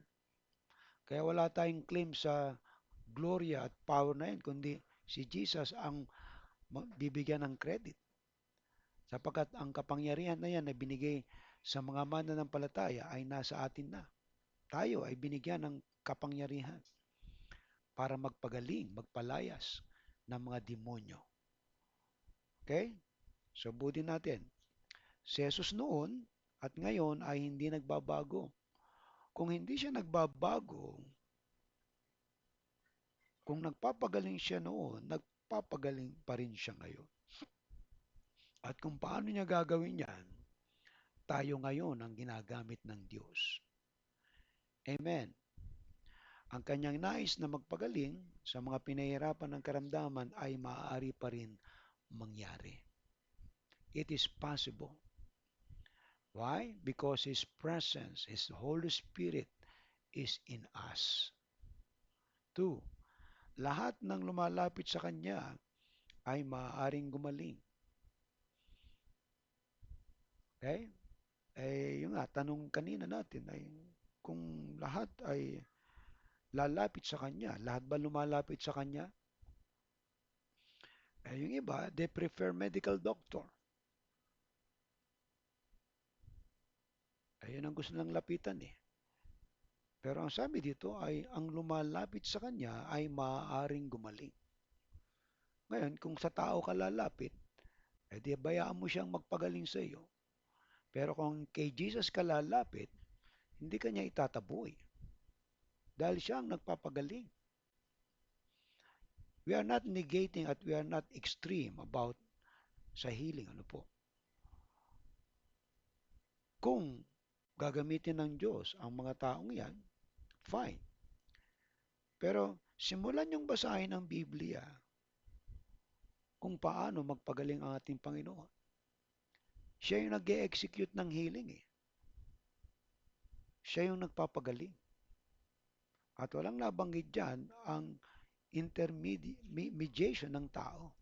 Kaya wala tayong claim sa gloria at power na yun, kundi si Jesus ang bibigyan ng credit. Sapagkat ang kapangyarihan na yan na binigay sa mga mananampalataya ay nasa atin na. Tayo ay binigyan ng kapangyarihan para magpagaling, magpalayas ng mga demonyo. Okay? So, buti natin. Si Jesus noon at ngayon ay hindi nagbabago. Kung hindi siya nagbabago, kung nagpapagaling siya noon, nagpapagaling pa rin siya ngayon. At kung paano niya gagawin yan, tayo ngayon ang ginagamit ng Diyos. Amen. Ang kanyang nais na magpagaling sa mga pinahihirapan ng karamdaman ay maaari pa rin mangyari. It is possible. Why? Because His presence, His Holy Spirit is in us. 2. Lahat ng lumalapit sa Kanya ay maaaring gumaling. Okay? Yung nga, tanong kanina natin ay kung lahat ay lalapit sa Kanya, lahat ba lumalapit sa Kanya? Yung iba, they prefer medical doctor. Ayun ang gusto nilang lapitan eh. Pero ang sabi dito ay ang lumalapit sa Kanya ay maaaring gumaling. Ngayon, kung sa tao ka lalapit, di bayaan mo siyang magpagaling sa iyo. Pero kung kay Jesus ka lalapit, hindi ka niya itataboy. Dahil siya ang nagpapagaling. We are not negating at we are not extreme about sa healing. Ano po? Kung gagamitin ng Diyos ang mga taong yan, fine. Pero simulan yung basahin ang Biblia kung paano magpagaling ang ating Panginoon. Siya yung nag-e-execute ng healing eh. Siya yung nagpapagaling. At walang nabanggit dyan ang intermediation ng tao.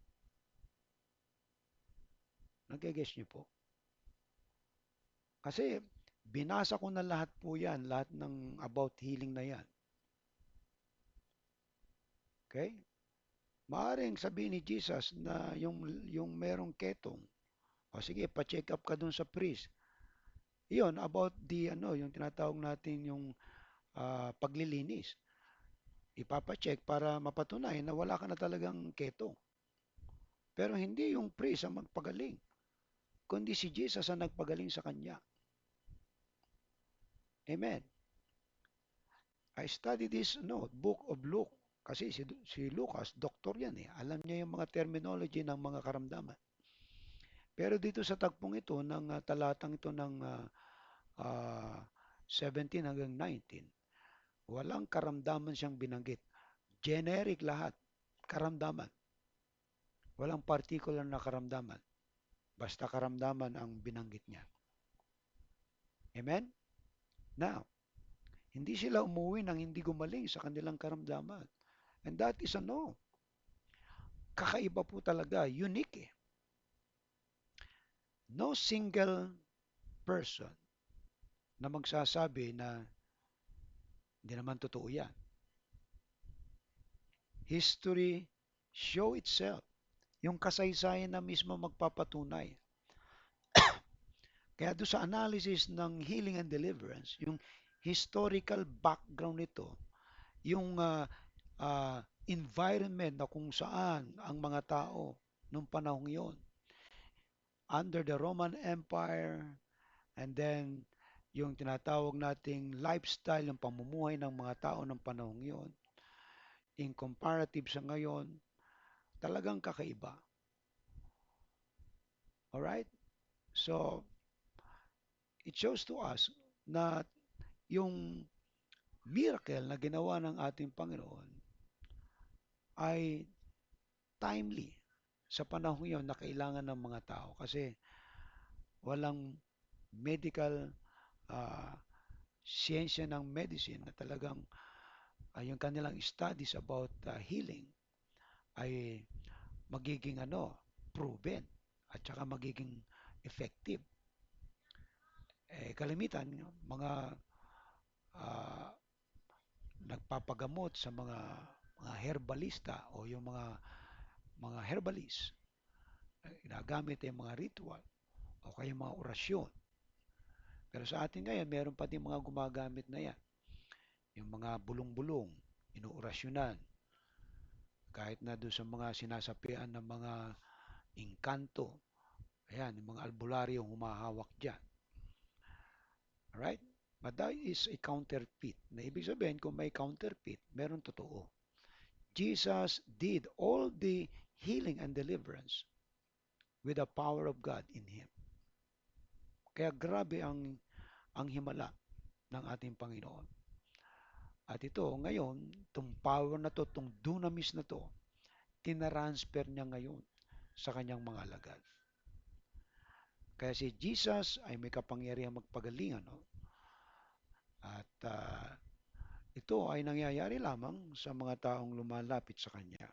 Nag-guess niyo po? Kasi Binasa ko na lahat po yan, lahat ng about healing na yan. Okay? Maaring sabihin ni Jesus na yung merong ketong, o sige, pa-check up ka dun sa priest. Iyon, about yung tinatawag natin yung paglilinis. Ipapacheck para mapatunayan na wala ka na talagang ketong. Pero hindi yung priest ang magpagaling, kundi si Jesus ang nagpagaling sa kanya. Amen. I studied this book of Luke. Kasi si Lucas, doktor yan eh. Alam niya yung mga terminology ng mga karamdaman. Pero dito sa tagpong ito, ng talatang ito ng 17 hanggang 19, walang karamdaman siyang binanggit. Generic lahat. Karamdaman. Walang particular na karamdaman. Basta karamdaman ang binanggit niya. Amen? Now, hindi sila umuwi nang hindi gumaling sa kanilang karamdaman. And that is kakaiba po talaga, unique eh. No single person na magsasabi na hindi naman totoo yan. History show itself. Yung kasaysayan na mismo magpapatunay. Kaya doon sa analysis ng healing and deliverance, yung historical background nito, yung environment na kung saan ang mga tao nung panahong yon under the Roman Empire, and then yung tinatawag nating lifestyle, yung pamumuhay ng mga tao ng panahong yon, in comparative sa ngayon, talagang kakaiba. Alright? So, it shows to us na yung miracle na ginawa ng ating Panginoon ay timely sa panahon yon na kailangan ng mga tao kasi walang medical uh, siyensya ng medicine na talagang yung kanilang studies about healing ay magiging proven at saka magiging effective. Kalimitan mga uh, nagpapagamot sa mga herbalista o yung mga herbalist, ginagamit yung mga ritual o kaya mga orasyon. Pero sa atin ngayon, meron pa din mga gumagamit na yan. Yung mga bulong-bulong, inuorasyonan. Kahit na doon sa mga sinasapian ng mga inkanto. Ayan, yung mga albularyo humahawak dyan. Alright? But that is a counterfeit. Na ibig sabihin, kung may counterfeit, meron totoo. Jesus did all the healing and deliverance with the power of God in Him. Kaya grabe ang himala ng ating Panginoon. At ito, ngayon, itong power na to, itong dunamis na to, tinaransfer niya ngayon sa kanyang mga alagad. Kaya si Jesus ay may kapangyarihan magpagaling. At ito ay nangyayari lamang sa mga taong lumalapit sa Kanya.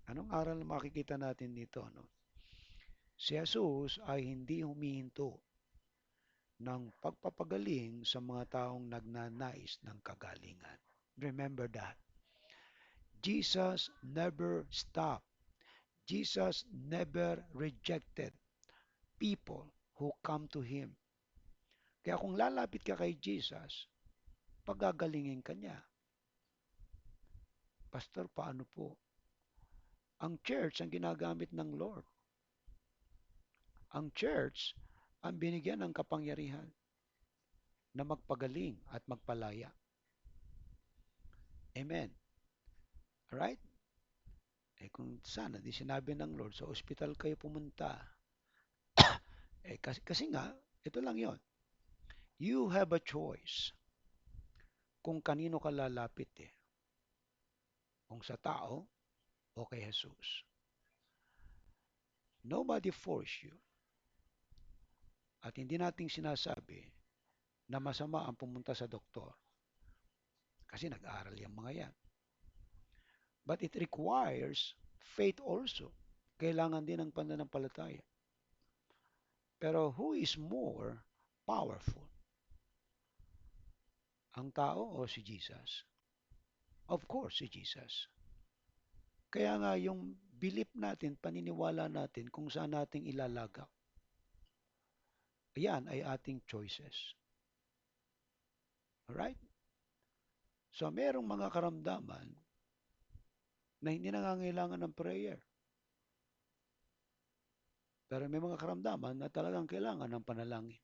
Anong aral na makikita natin dito? Si Jesus ay hindi humihinto ng pagpapagaling sa mga taong nagnanais ng kagalingan. Remember that. Jesus never stopped. Jesus never rejected people who come to Him. Kaya kung lalapit ka kay Jesus, pagagalingin ka niya. Pastor, paano po? Ang church ang ginagamit ng Lord. Ang church ang binigyan ng kapangyarihan na magpagaling at magpalaya. Amen. Alright? Kung sana, di sinabi ng Lord, sa ospital kayo pumunta. Kasi nga, ito lang yon. You have a choice kung kanino ka lalapit Kung sa tao o kay Jesus. Nobody force you. At hindi nating sinasabi na masama ang pumunta sa doktor. Kasi nag-aaral yung mga yan. But it requires faith also. Kailangan din ng pananampalataya. Pero who is more powerful? Ang tao o si Jesus? Of course, si Jesus. Kaya nga yung belief natin, paniniwala natin kung saan nating ilalagak, ayan ay ating choices. Alright? So, merong mga karamdaman na hindi nangangailangan ng prayer. Pero may mga karamdaman na talagang kailangan ng panalangin.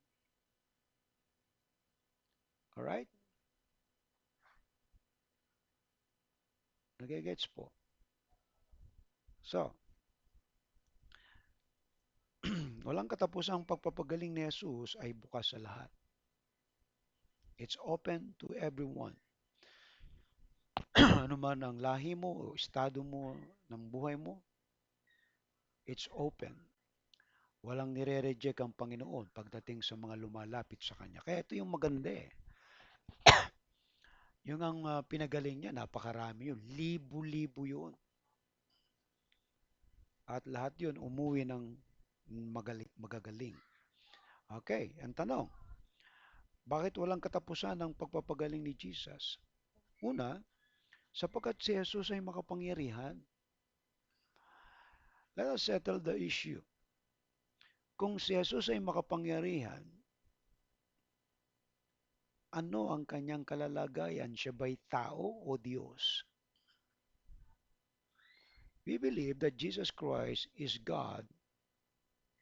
Alright? Nagigets po. So, walang katapusang pagpapagaling ni Jesus ay bukas sa lahat. It's open to everyone. Ano man ang lahi mo o estado mo ng buhay mo, it's open. Walang nire-reject ang Panginoon pagdating sa mga lumalapit sa Kanya. Kaya ito yung maganda eh. Yung ang pinagaling niya, napakarami yun. Libo-libo yun. At lahat yun umuwi ng magagaling. Okay, ang tanong, bakit walang katapusan ang pagpapagaling ni Jesus? Una, sapagkat si Jesus ay makapangyarihan. Let us settle the issue. Kung si Jesus ay makapangyarihan, ano ang kanyang kalalagayan? Siya ba'y tao o Diyos? We believe that Jesus Christ is God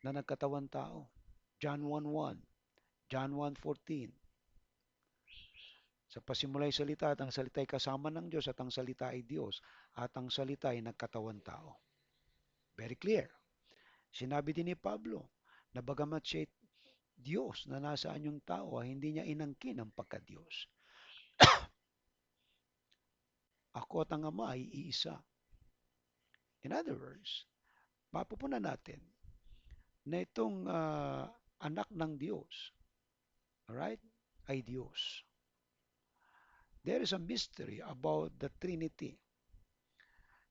na nagkatawan tao. John 1:1, John 1:14. Sa pasimula ay salita at ang salita ay kasama ng Diyos at ang salita ay Diyos at ang salita ay nagkatawan tao. Very clear. Sinabi din ni Pablo na bagamat siya Diyos na nasaan yung tao, hindi niya inangkin ang pagka-Diyos. Ako at ang Ama ay iisa. In other words, mapupunan natin na itong anak ng Diyos, alright, ay Diyos. There is a mystery about the Trinity.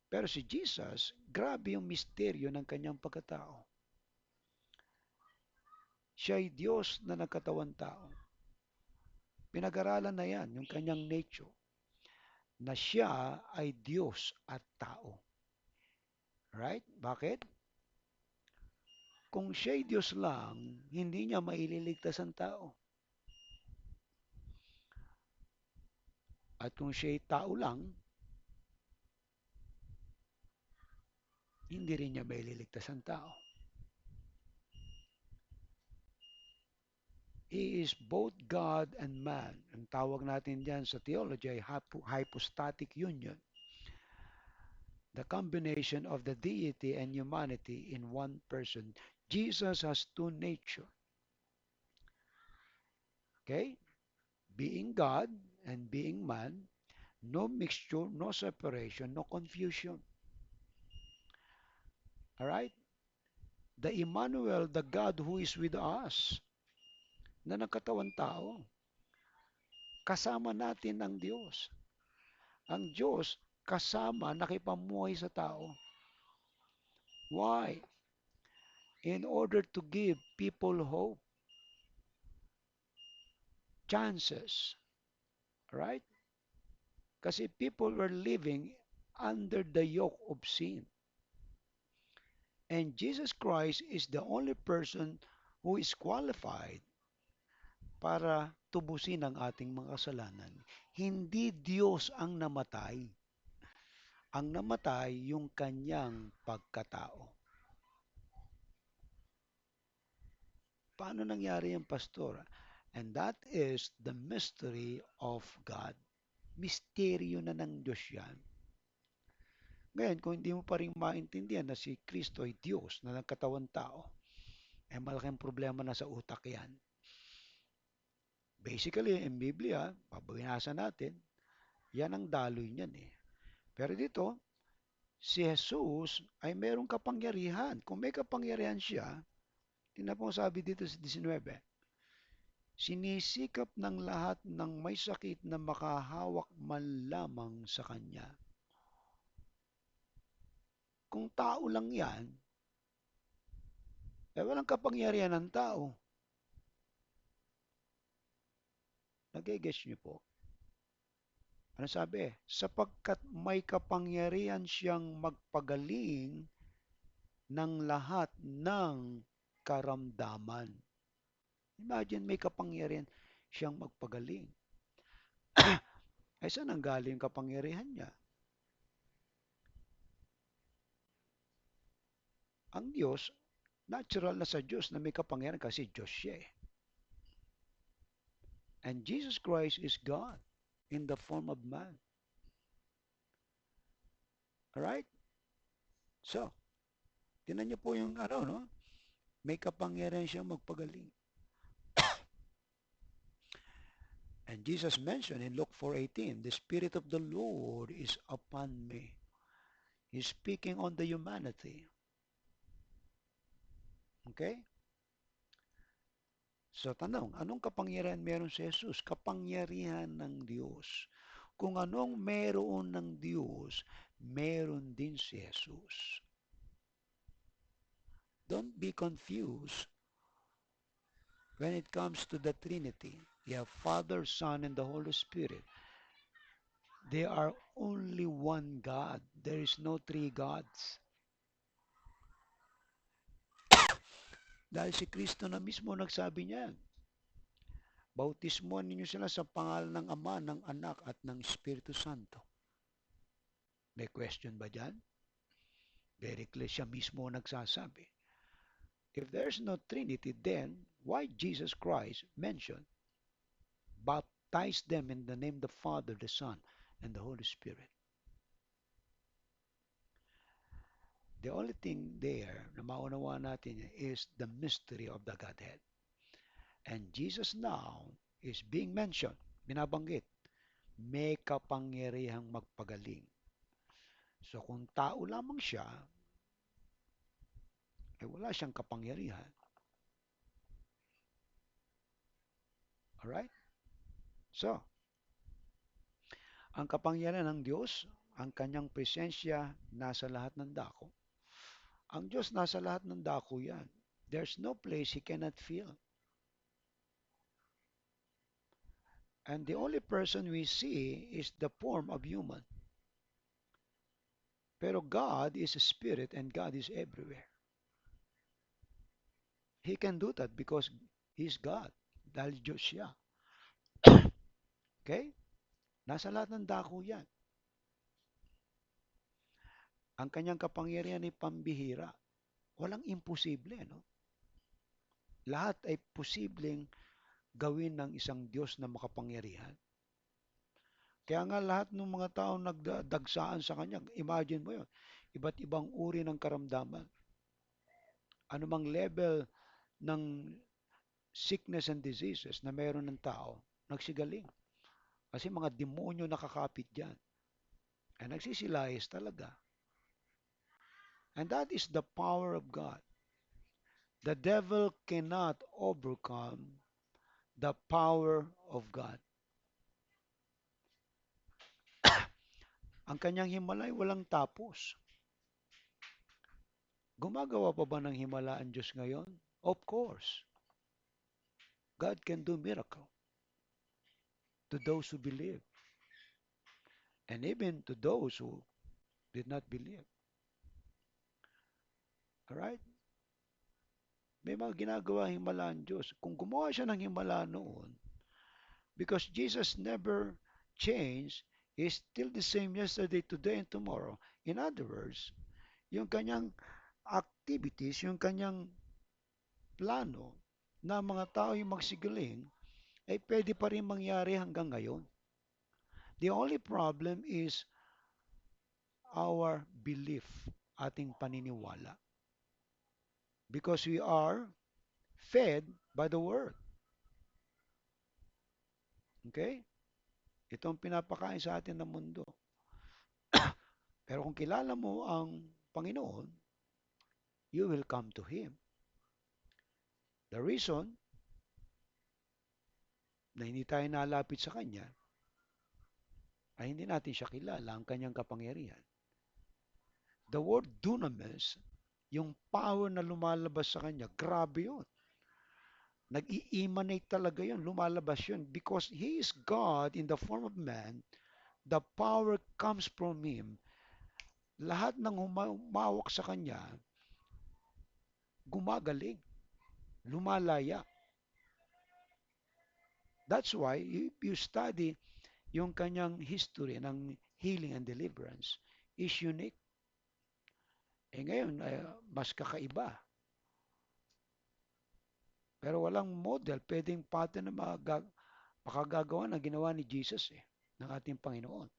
Pero si Jesus, grabe yung misteryo ng kanyang pagkatao. Siya ay Diyos na nagkatawan tao. Pinag-aralan na yan, yung kanyang nature, na siya ay Diyos at tao. Right? Bakit? Kung siya ay Diyos lang, hindi niya maililigtas ang tao. At kung siya ay tao lang, hindi rin niya maililigtas ang tao. He is both God and man. Ang tawag natin diyan sa theology ay hypostatic union. The combination of the deity and humanity in one person. Jesus has two nature. Okay? Being God and being man, no mixture, no separation, no confusion. Alright? The Emmanuel, the God who is with us, na nagkatawan tao. Kasama natin ang Diyos. Ang Diyos, kasama, nakipamuhay sa tao. Why? In order to give people hope, chances. Right? Kasi people were living under the yoke of sin. And Jesus Christ is the only person who is qualified para tubusin ang ating mga kasalanan. Hindi Diyos ang namatay. Ang namatay yung kanyang pagkatao. Paano nangyari yung pastor? And that is the mystery of God. Misteryo na ng Diyos yan. Ngayon, kung hindi mo pa rin maintindihan na si Kristo ay Diyos na nagkatawan tao, eh malaking problema na sa utak yan. Basically, in Biblia, pabinasa natin, yan ang daloy niyan eh. Pero dito, si Jesus ay merong kapangyarihan. Kung may kapangyarihan siya, tingnan po sabi dito sa 19, sinisikap ng lahat ng may sakit na makahawak man lamang sa kanya. Kung tao lang yan, eh walang kapangyarihan ng tao. Nagigets niyo po? Ano sabi? Sapagkat may kapangyarihan siyang magpagaling ng lahat ng karamdaman. Imagine may kapangyarihan siyang magpagaling. Ay saan ang galing kapangyarihan niya? Ang Diyos, natural na sa Diyos na may kapangyarihan kasi Diyos siya eh. And Jesus Christ is God in the form of man. Alright? So, tinan niyo po yung ano, no? May kapangyarihan siyang magpagaling. And Jesus mentioned in Luke 4:18, the Spirit of the Lord is upon me. He's speaking on the humanity. Okay? So tanong, anong kapangyarihan meron si Jesus? Kapangyarihan ng Diyos. Kung anong meron ng Diyos, meron din si Jesus. Don't be confused when it comes to the Trinity. You have Father, Son, and the Holy Spirit. They are only one God. There is no three gods. Dahil si Kristo na mismo nagsabi niyan, bautismuhan ninyo sila sa pangalan ng Ama, ng Anak, at ng Espiritu Santo. May question ba dyan? Very clear, siya mismo nagsasabi. If there's no Trinity, then why Jesus Christ mentioned, baptize them in the name of the Father, the Son, and the Holy Spirit? The only thing there na maunawa natin is the mystery of the Godhead. And Jesus now is being mentioned, binabanggit, may kapangyarihang magpagaling. So kung tao lamang siya, eh wala siyang kapangyarihan. Alright? So, ang kapangyarihan ng Diyos, ang kanyang presensya nasa lahat ng dako. Ang Diyos nasa lahat ng dako yan. There's no place He cannot fill. And the only person we see is the form of human. Pero God is a spirit and God is everywhere. He can do that because He's God. Dahil Diyos siya. Okay? Nasa lahat ng dako yan. Ang kanyang kapangyarihan ay pambihira. Walang imposible, no? Lahat ay posibleng gawin ng isang Diyos na makapangyarihan. Kaya nga lahat ng mga tao nagdagsaan sa Kanya, imagine mo yun, iba't ibang uri ng karamdaman. Anumang level ng sickness and diseases na mayroon ng tao, nagsigaling. Kasi mga demonyo nakakapit dyan. Ay nagsisilayas talaga. And that is the power of God. The devil cannot overcome the power of God. Ang kanyang himala ay walang tapos. Gumagawa pa ba ng himala ang Diyos ngayon? Of course. God can do miracle to those who believe. And even to those who did not believe. Alright? May mga ginagawa himala ang Diyos. Kung gumawa siya ng himala noon, because Jesus never changed, is still the same yesterday, today, and tomorrow. In other words, yung kanyang activities, yung kanyang plano na mga tao yung magsigaling, ay pwede pa rin mangyari hanggang ngayon. The only problem is our belief, ating paniniwala. Because we are fed by the Word. Okay? Ito ang pinapakain sa atin ng mundo. Pero kung kilala mo ang Panginoon, you will come to Him. The reason na hindi tayo nalapit sa Kanya ay hindi natin siya kilala, ang Kanyang kapangyarihan. The word dunamis, yung power na lumalabas sa Kanya, grabe yun. Nag-i-emanate talaga yun, lumalabas yun because He is God in the form of man the power comes from Him. Lahat ng humawak sa Kanya, gumagaling, lumalaya. That's why, if you study yung kanyang history ng healing and deliverance, is unique. Ngayon, mas kakaiba. Pero walang model, pwedeng pattern na makagagawa na ginawa ni Jesus ng ating Panginoon.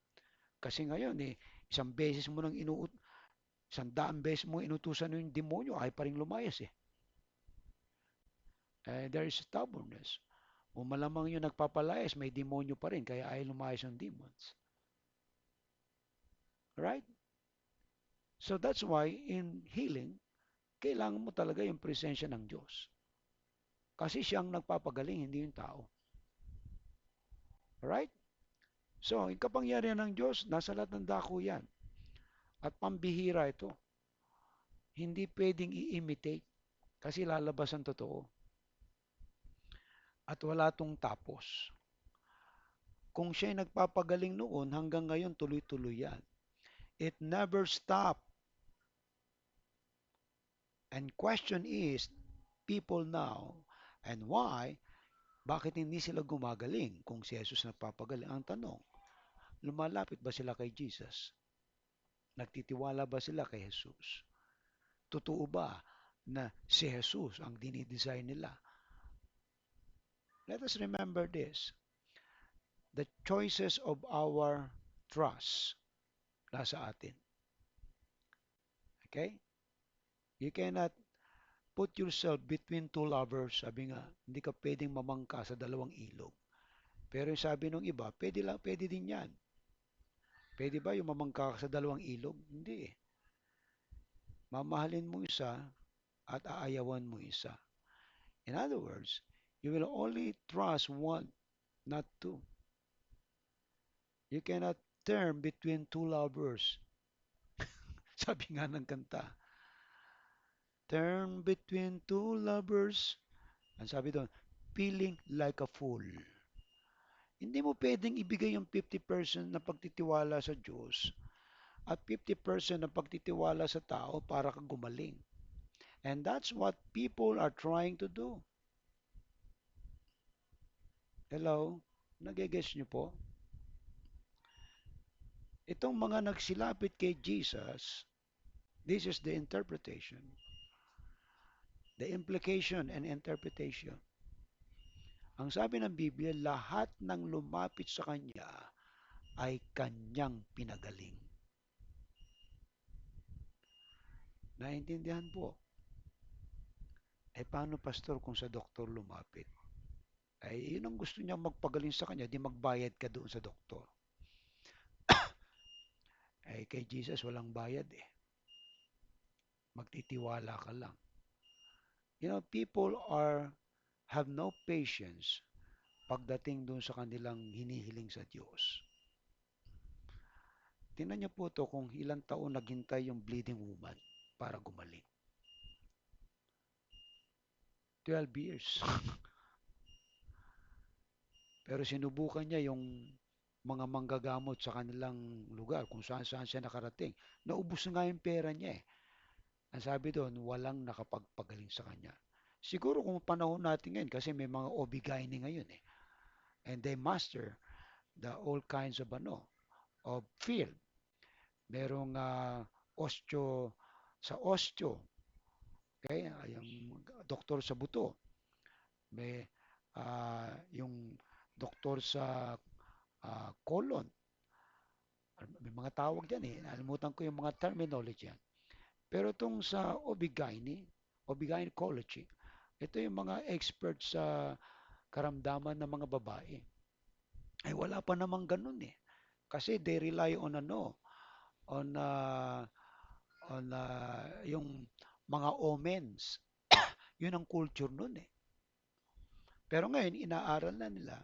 Kasi ngayon, isang beses mo nang isang daang beses mo inutusan yung demonyo, ay pa rin lumayas there is stubbornness. O malamang yung nagpapalayas, may demonyo pa rin, kaya ay lumayas yung demons. Right? So that's why in healing, kailangan mo talaga yung presensya ng Diyos. Kasi siyang nagpapagaling, hindi yung tao. Right? So, yung kapangyarihan ng Diyos, nasa lahat ng dako yan. At pambihira ito. Hindi pwedeng i-imitate kasi lalabas ang totoo. At wala tong tapos. Kung siya'y nagpapagaling noon, hanggang ngayon tuloy-tuloy yan. It never stop. And question is, people now, and why, bakit hindi sila gumagaling kung si Jesus nagpapagaling? Ang tanong, lumalapit ba sila kay Jesus? Nagtitiwala ba sila kay Jesus? Totoo ba na si Jesus ang dinidesign nila? Let us remember this. The choices of our trust nasa atin. Okay? You cannot put yourself between two lovers. Sabi nga, hindi ka pwedeng mamangka sa dalawang ilog. Pero yung sabi ng iba, pwede lang, pwede din yan. Pwede ba yung mamangka ka sa dalawang ilog? Hindi eh. Mamahalin mo isa at aayawan mo isa. In other words, you will only trust one, not two. You cannot turn between two lovers. Sabi nga ng kanta, turn between two lovers. Ang sabi doon, feeling like a fool. Hindi mo pwedeng ibigay yung 50% na pagtitiwala sa Diyos at 50% na pagtitiwala sa tao para kang gumaling. And that's what people are trying to do. Hello? Nagigess niyo po? Itong mga nagsilapit kay Jesus, this is the interpretation. The implication and interpretation. Ang sabi ng Biblia, lahat ng lumapit sa Kanya ay Kanyang pinagaling. Naintindihan po? Paano pastor kung sa doktor lumapit? Yun ang gusto niya magpagaling sa kanya, di magbayad ka doon sa doktor. Kay Jesus walang bayad Magtitiwala ka lang. People have no patience pagdating doon sa kanilang hinihiling sa Diyos. Tingnan niyo po to kung ilang taon naghintay yung bleeding woman para gumaling. 12 years. Pero sinubukan niya yung mga manggagamot sa kanilang lugar, kung saan-saan siya nakarating. Naubos na nga yung pera niya Ang sabi doon, walang nakapagpagaling sa kanya. Siguro kung panahon natin ngayon, kasi may mga OB-GYN ngayon And they master all kinds of field. Merong osteo, okay? Yung doktor sa buto. May yung doktor sa colon. May mga tawag dyan Nalimutan ko yung mga terminology yan. Pero itong sa OB-GYNecology, ito yung mga expert sa karamdaman ng mga babae. Wala pa namang ganun Kasi they rely on on yung mga omens. Yun ang culture nun Pero ngayon, inaaral na nila.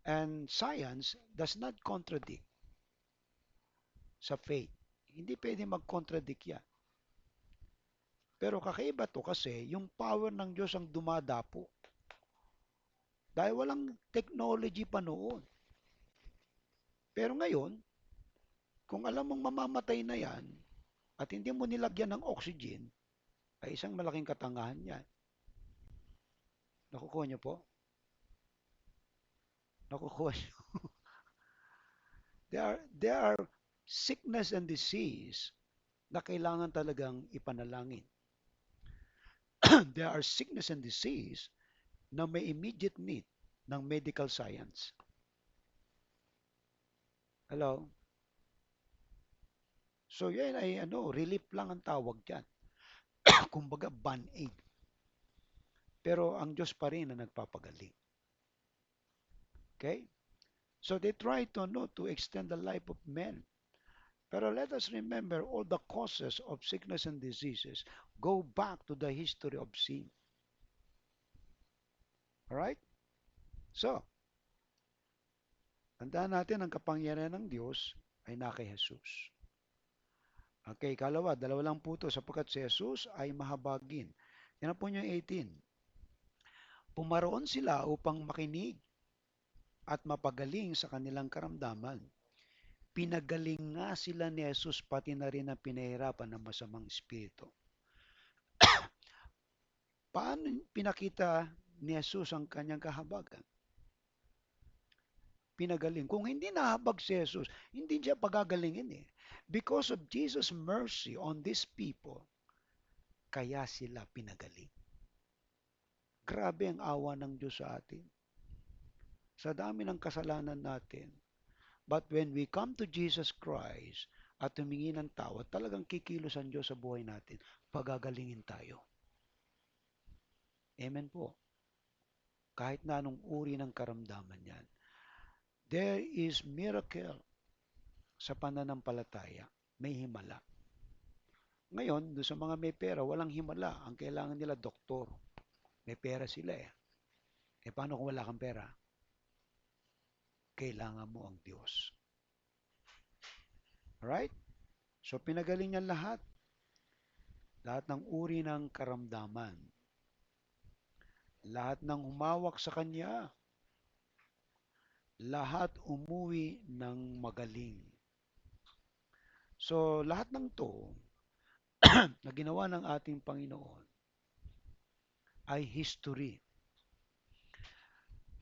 And science does not contradict sa faith. Hindi pwede mag-contradict yan. Pero kakaiba to kasi yung power ng Diyos ang dumadapo. Dahil walang technology pa noon. Pero ngayon, kung alam mong mamamatay na yan at hindi mo nilagyan ng oxygen, ay isang malaking katangahan yan. Nakukuha niyo po? Nakukuha niyo? There are sickness and disease na kailangan talagang ipanalangin. There are sickness and disease na may immediate need ng medical science. Hello? So yan ay relief lang ang tawag dyan. Kumbaga band-aid. Pero ang Diyos pa rin na nagpapagaling. Okay? So they try to extend the life of men. Pero let us remember all the causes of sickness and diseases go back to the history of sin. Alright? So, tandaan natin ang kapangyarihan ng Diyos ay na kay Jesus. Okay, kalawa, dalawa lang po ito sapagkat si Jesus ay mahabagin. Yan po niyo 18. Pumaroon sila upang makinig at mapagaling sa kanilang karamdaman. Pinagaling nga sila ni Jesus pati na rin ang pinahirapan ng masamang espiritu. Paano pinakita ni Jesus ang kanyang kahabagan? Pinagaling. Kung hindi nahabag si Jesus, hindi siya pagagalingin eh. Because of Jesus' mercy on these people, kaya sila pinagaling. Grabe ang awa ng Diyos sa atin. Sa dami ng kasalanan natin. But when we come to Jesus Christ at humingi ng tawad, talagang kikilos ang Diyos sa buhay natin. Pagagalingin tayo. Amen po. Kahit na anong uri ng karamdaman yan. There is miracle sa pananampalataya. May himala. Ngayon, doon sa mga may pera, walang himala. Ang kailangan nila, doktor. May pera sila eh. Eh paano kung wala kang pera? Kailangan mo ang Diyos. Alright? So pinagaling niya lahat. Lahat ng uri ng karamdaman. Lahat ng humawak sa Kanya. Lahat umuwi ng magaling. So lahat ng to na ginawa ng ating Panginoon ay history.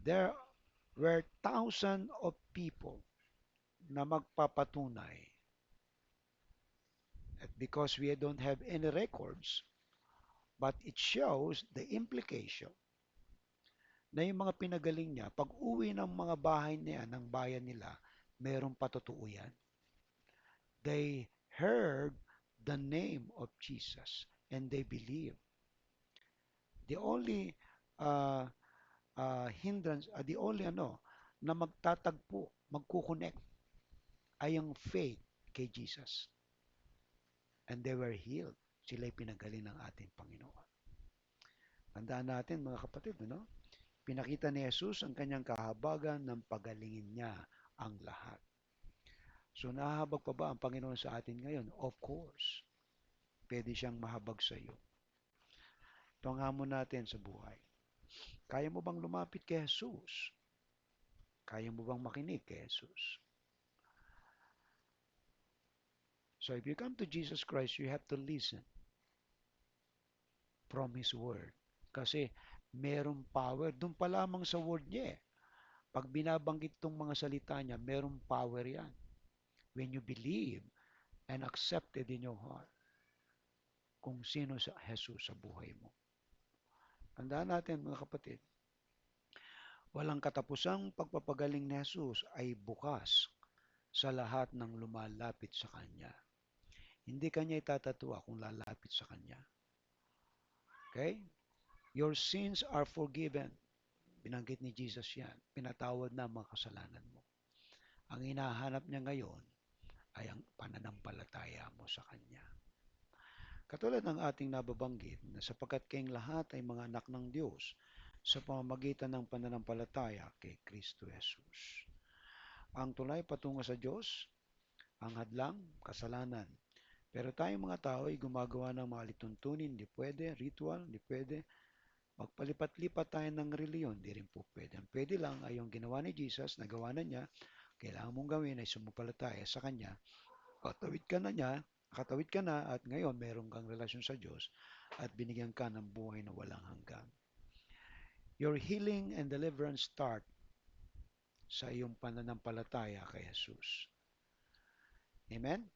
There were thousands of people na magpapatunay. At because we don't have any records, but it shows the implication na yung mga pinagaling niya, pag uwi ng mga bahay niya, ng bayan nila, mayroong patotoo yan. They heard the name of Jesus and they believe. The only hindrance, the only na magtatagpo, magkukonect ay ang faith kay Jesus. And they were healed. Sila'y pinagaling ng ating Panginoon. Tandaan natin mga kapatid, pinakita ni Jesus ang kanyang kahabagan ng pagalingin niya ang lahat. So nahahabag pa ba ang Panginoon sa atin ngayon? Of course. Pwede siyang mahabag sa iyo. Ito ang hamon natin sa buhay. Kaya mo bang lumapit kay Jesus? Kaya mo bang makinig kay Jesus? So if you come to Jesus Christ, you have to listen from His Word. Kasi merong power. Doon pa lamang sa Word niya eh. Pag binabanggit itong mga salita niya, merong power yan. When you believe and accept it in your heart kung sino sa Jesus sa buhay mo. Tandaan natin mga kapatid, walang katapusang pagpapagaling ni Jesus ay bukas sa lahat ng lumalapit sa Kanya. Hindi Kanya itatatuwa kung lalapit sa Kanya. Okay? Your sins are forgiven. Binanggit ni Jesus yan. Pinatawad na ang mga kasalanan mo. Ang hinahanap niya ngayon ay ang pananampalataya mo sa Kanya. Katulad ng ating nababanggit na sapagkat kayong lahat ay mga anak ng Diyos sa pamamagitan ng pananampalataya kay Kristo Jesus. Ang tulay patungo sa Diyos, ang hadlang, kasalanan. Pero tayong mga tao ay gumagawa ng mga lituntunin, hindi pwede, ritual, hindi pwede. Magpalipat-lipat tayo ng reliyon, hindi rin po pwede. Ang pwede lang ay yung ginawa ni Jesus, nagawa na niya, kailangan mong gawin ay sumumpalataya sa Kanya, katawid ka na niya, katawid ka na at ngayon meron kang relasyon sa Diyos at binigyan ka ng buhay na walang hanggan. Your healing and deliverance start sa iyong pananampalataya kay Jesus. Amen?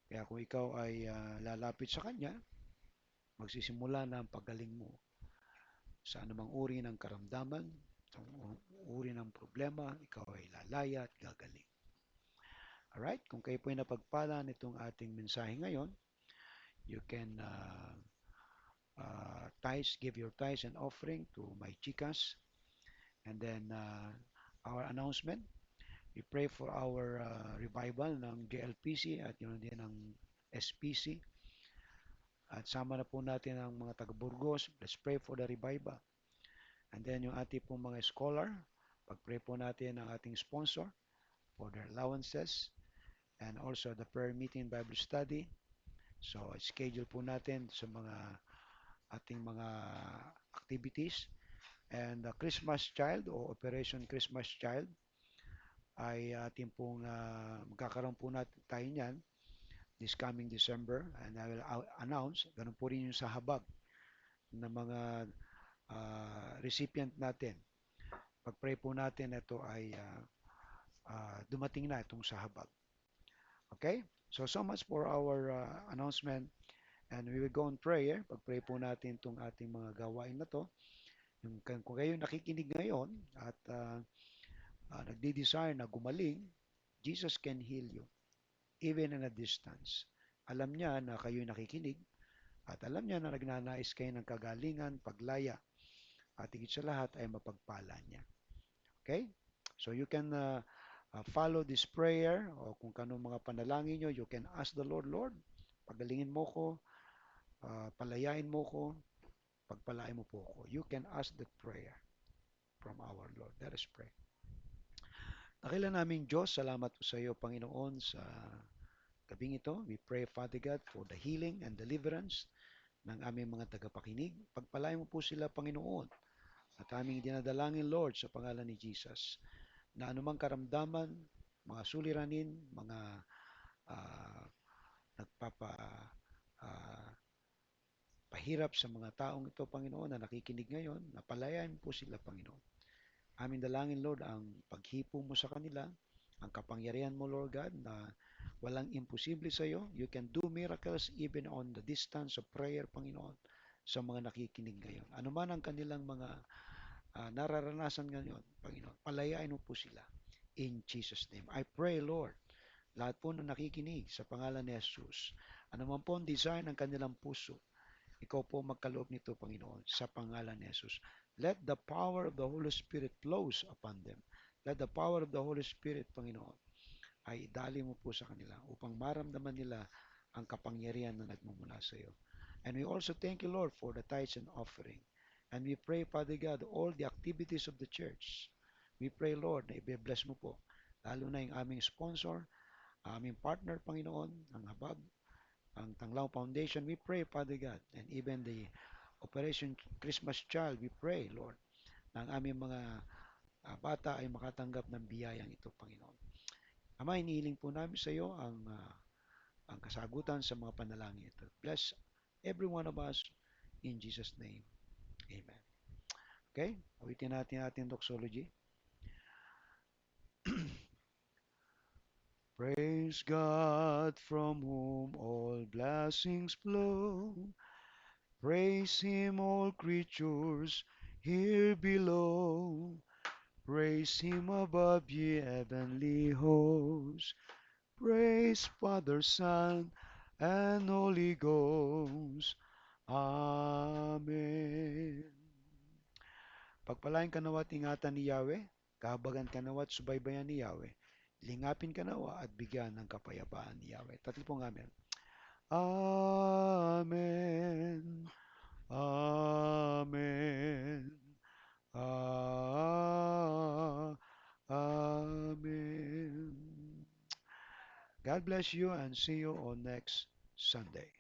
Kaya kung ikaw ay lalapit sa Kanya, magsisimula na ang paggaling mo sa anumang uri ng karamdaman, sa uri ng problema, ikaw ay lalaya at gagaling. Alright? Kung kayo po ay napagpala nitong ating mensahe ngayon, you can give your tithes and offering to my chikas. And then our announcement, we pray for our revival ng JLPC at yun din ng SPC. At sama na po natin ang mga taga Burgos. Let's pray for the revival. And then yung ating pong mga scholar, pag-pray po natin ang ating sponsor for their allowances and also the prayer meeting Bible study. So, schedule po natin sa mga ating mga activities. And the Christmas Child o Operation Christmas Child ay ating pong magkakaroon po natin tayo niyan this coming December and I will announce, ganun po rin yung sa habag ng mga recipient natin. Pag-pray po natin ito ay dumating na itong sa habag. Okay? So much for our announcement and we will go on prayer. Pag-pray po natin itong ating mga gawain na to. Kung kayo nakikinig ngayon at nagdi-desire na gumaling, Jesus can heal you even in a distance. Alam niya na kayo nakikinig at alam niya na nagnanais kayo ng kagalingan, paglaya at higit sa lahat ay mapagpala niya. Okay? So you can follow this prayer o kung kanong mga panalangin nyo, you can ask the Lord, Lord, pagalingin mo ko, palayain mo ko, pagpalain mo po ako. You can ask that prayer from our Lord. Let us pray. Dakila naming Diyos, salamat po sa iyo, Panginoon, sa gabing ito. We pray, Father God, for the healing and deliverance ng aming mga tagapakinig. Pagpalain mo po sila, Panginoon, at aming dinadalangin, Lord, sa pangalan ni Jesus, na anumang karamdaman, mga suliranin, mga nagpapa pahirap sa mga taong ito, Panginoon, na nakikinig ngayon, napalayan po sila, Panginoon. Aming dalangin, Lord, ang paghipo mo sa kanila, ang kapangyarihan mo, Lord God, na walang imposible sa iyo. You can do miracles even on the distance of prayer, Panginoon, sa mga nakikinig ngayon. Ano man ang kanilang mga nararanasan ngayon, Panginoon, palayain mo po sila. In Jesus' name. I pray, Lord, lahat po na nakikinig sa pangalan ni Jesus, ano man po ang design ng kanilang puso, ikaw po magkaloob nito, Panginoon, sa pangalan ni Jesus. Let the power of the Holy Spirit flows upon them. Let the power of the Holy Spirit, Panginoon, ay idali mo po sa kanila upang maramdaman nila ang kapangyarihan na nagmumula sa iyo. And we also thank you, Lord, for the tithes and offering. And we pray, Father God, all the activities of the church. We pray, Lord, na i-bless mo po, lalo na yung aming sponsor, aming partner, Panginoon, ang habag, ang Tanglaw Foundation. We pray, Father God, and even the Operation Christmas Child, we pray, Lord, na ang aming mga bata ay makatanggap ng biyayang ito, Panginoon. Ama, inihiling po namin sa iyo ang kasagutan sa mga panalangin ito. Bless every one of us in Jesus' name. Amen. Okay? Awitin natin ating doxology. Praise God from whom all blessings flow. Praise Him, all creatures here below. Praise Him above, ye heavenly hosts. Praise Father, Son, and Holy Ghost. Amen. Pagpalain ka nawa at ingatan ni Yahweh, kahabagan ka nawa at subaybayan ni Yahweh, lingapin ka nawa at bigyan ng kapayapaan ni Yahweh. Tatlo pong amen. Amen. Amen. Amen. God bless you and see you on next Sunday.